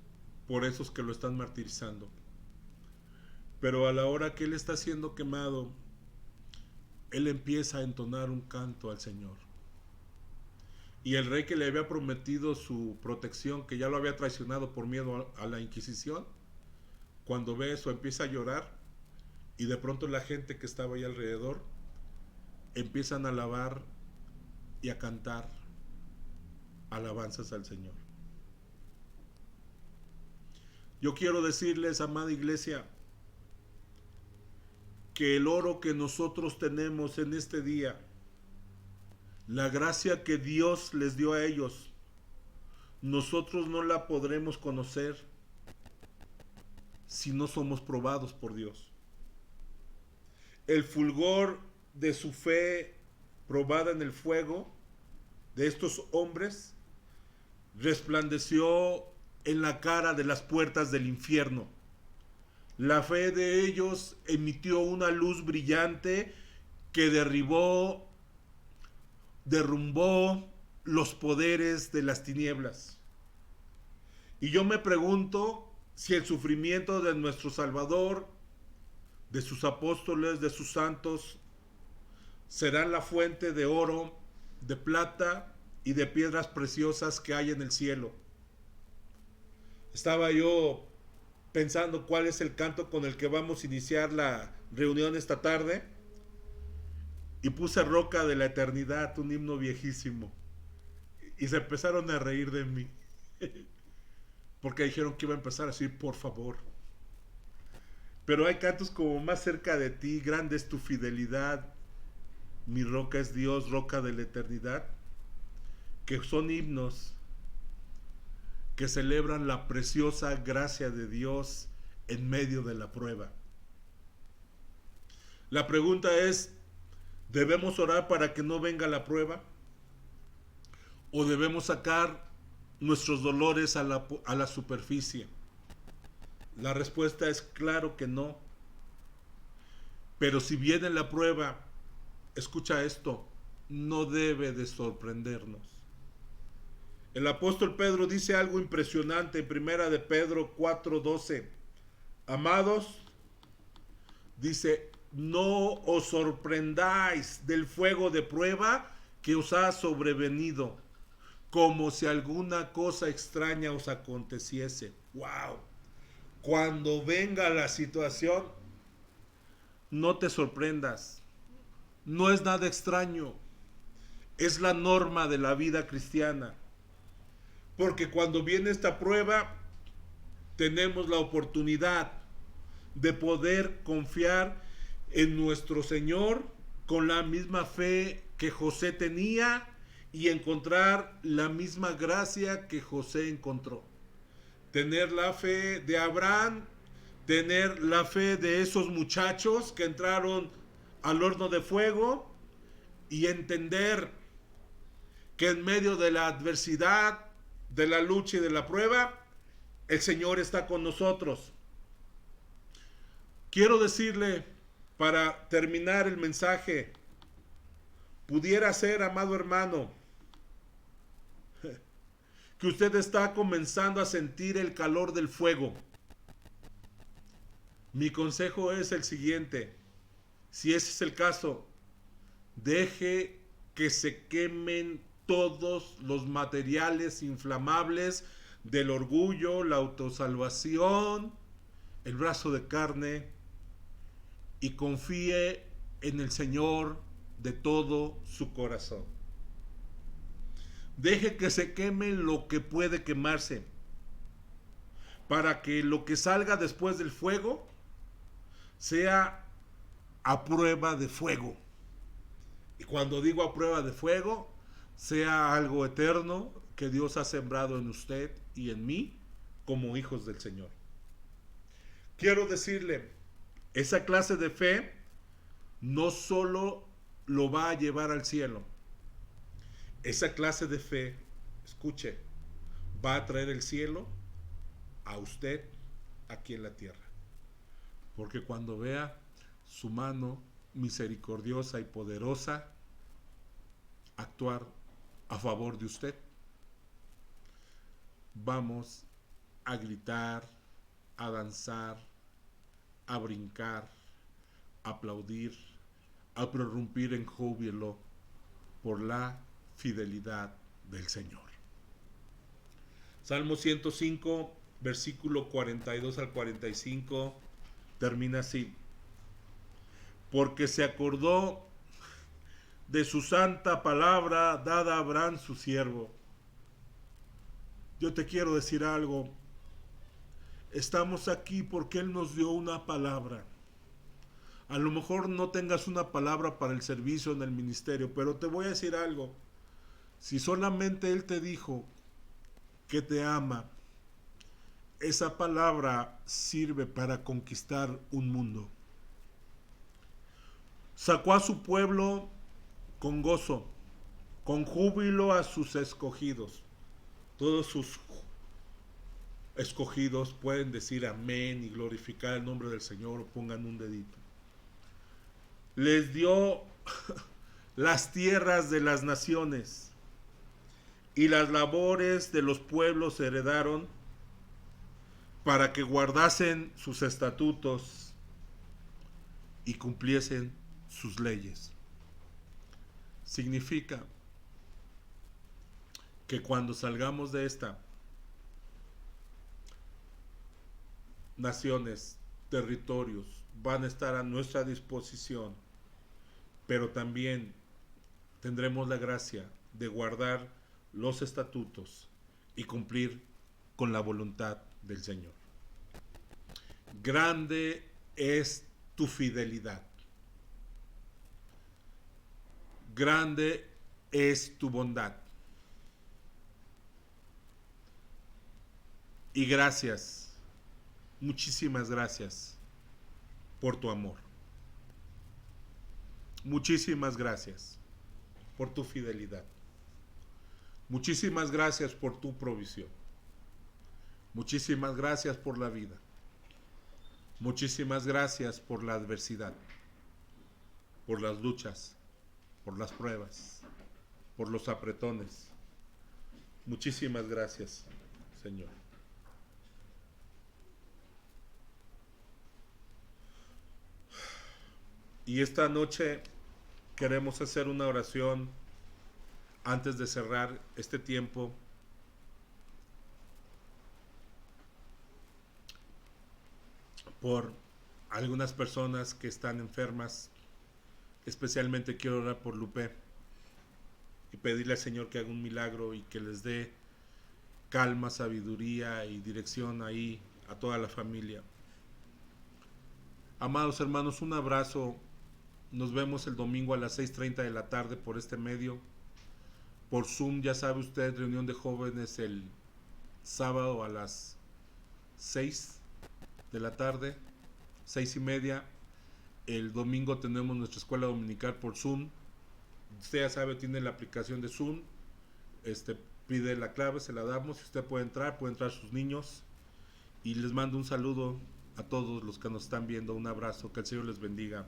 por esos que lo están martirizando. Pero a la hora que él está siendo quemado, él empieza a entonar un canto al Señor. Y el rey, que le había prometido su protección, que ya lo había traicionado por miedo a la Inquisición, cuando ve eso empieza a llorar, y de pronto la gente que estaba ahí alrededor empiezan a alabar y a cantar alabanzas al Señor. Yo quiero decirles, amada iglesia, que el oro que nosotros tenemos en este día, la gracia que Dios les dio a ellos, nosotros no la podremos conocer si no somos probados por Dios. El fulgor de su fe probada en el fuego de estos hombres resplandeció en la cara de las puertas del infierno. La fe de ellos emitió una luz brillante que derrumbó los poderes de las tinieblas. Y yo me pregunto si el sufrimiento de nuestro Salvador, de sus apóstoles, de sus santos, será la fuente de oro, de plata y de piedras preciosas que hay en el cielo. Estaba yo pensando cuál es el canto con el que vamos a iniciar la reunión esta tarde, y puse Roca de la Eternidad, un himno viejísimo, y se empezaron a reír de mí porque dijeron que iba a empezar así, por favor. Pero hay cantos como Más cerca de ti, Grande es tu fidelidad, Mi roca es Dios, Roca de la Eternidad, que son himnos que celebran la preciosa gracia de Dios en medio de la prueba. La pregunta es: ¿debemos orar para que no venga la prueba? ¿O debemos sacar nuestros dolores a la superficie? La respuesta es claro que no. Pero si viene la prueba, escucha esto, no debe de sorprendernos. El apóstol Pedro dice algo impresionante en primera de Pedro 4:12. Amados, dice: no os sorprendáis del fuego de prueba que os ha sobrevenido, como si alguna cosa extraña os aconteciese. ¡Wow! Cuando venga la situación, no te sorprendas. No es nada extraño. Es la norma de la vida cristiana. Porque cuando viene esta prueba, tenemos la oportunidad de poder confiar en nuestro Señor con la misma fe que José tenía y encontrar la misma gracia que José encontró. Tener la fe de Abraham, tener la fe de esos muchachos que entraron al horno de fuego y entender que en medio de la adversidad, de la lucha y de la prueba, el Señor está con nosotros. Quiero decirle, para terminar el mensaje, pudiera ser, amado hermano, que usted está comenzando a sentir el calor del fuego. Mi consejo es el siguiente: si ese es el caso, deje que se quemen todos los materiales inflamables del orgullo, la autosalvación, el brazo de carne, y confíe en el Señor de todo su corazón. Deje que se queme lo que puede quemarse, para que lo que salga después del fuego sea a prueba de fuego. Y cuando digo a prueba de fuego, sea algo eterno que Dios ha sembrado en usted y en mí como hijos del Señor. Quiero decirle, esa clase de fe no solo lo va a llevar al cielo. Esa clase de fe, escuche, va a traer el cielo a usted aquí en la tierra. Porque cuando vea su mano misericordiosa y poderosa actuar a favor de usted, vamos a gritar, a danzar, a brincar, a aplaudir, a prorrumpir en júbilo por la fidelidad del Señor. Salmo 105, versículo 42 al 45, termina así: porque se acordó de su santa palabra dada a Abraham su siervo. Yo te quiero decir algo. Estamos aquí porque Él nos dio una palabra. A lo mejor no tengas una palabra para el servicio en el ministerio, pero te voy a decir algo. Si solamente Él te dijo que te ama, esa palabra sirve para conquistar un mundo. Sacó a su pueblo con gozo, con júbilo a sus escogidos. Todos sus escogidos pueden decir amén y glorificar el nombre del Señor o pongan un dedito. Les dio las tierras de las naciones y las labores de los pueblos heredaron para que guardasen sus estatutos y cumpliesen sus leyes. Significa que cuando salgamos de esta, naciones, territorios van a estar a nuestra disposición, pero también tendremos la gracia de guardar los estatutos y cumplir con la voluntad del Señor. Grande es tu fidelidad. Grande es tu bondad. Y gracias, muchísimas gracias por tu amor. Muchísimas gracias por tu fidelidad. Muchísimas gracias por tu provisión. Muchísimas gracias por la vida. Muchísimas gracias por la adversidad, por las luchas, por las pruebas, por los apretones. Muchísimas gracias, Señor. Y esta noche queremos hacer una oración antes de cerrar este tiempo. Por algunas personas que están enfermas. Especialmente quiero orar por Lupe y pedirle al Señor que haga un milagro y que les dé calma, sabiduría y dirección ahí a toda la familia. Amados hermanos, un abrazo. Nos vemos el domingo a las 6:30 de la tarde por este medio. Por Zoom, ya sabe usted, reunión de jóvenes el sábado a las 6 de la tarde, 6:30. El domingo tenemos nuestra escuela dominical por Zoom. Usted ya sabe, tiene la aplicación de Zoom. Pide la clave, se la damos. Si usted puede entrar sus niños. Y les mando un saludo a todos los que nos están viendo. Un abrazo, que el Señor les bendiga.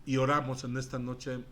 Y oramos en esta noche.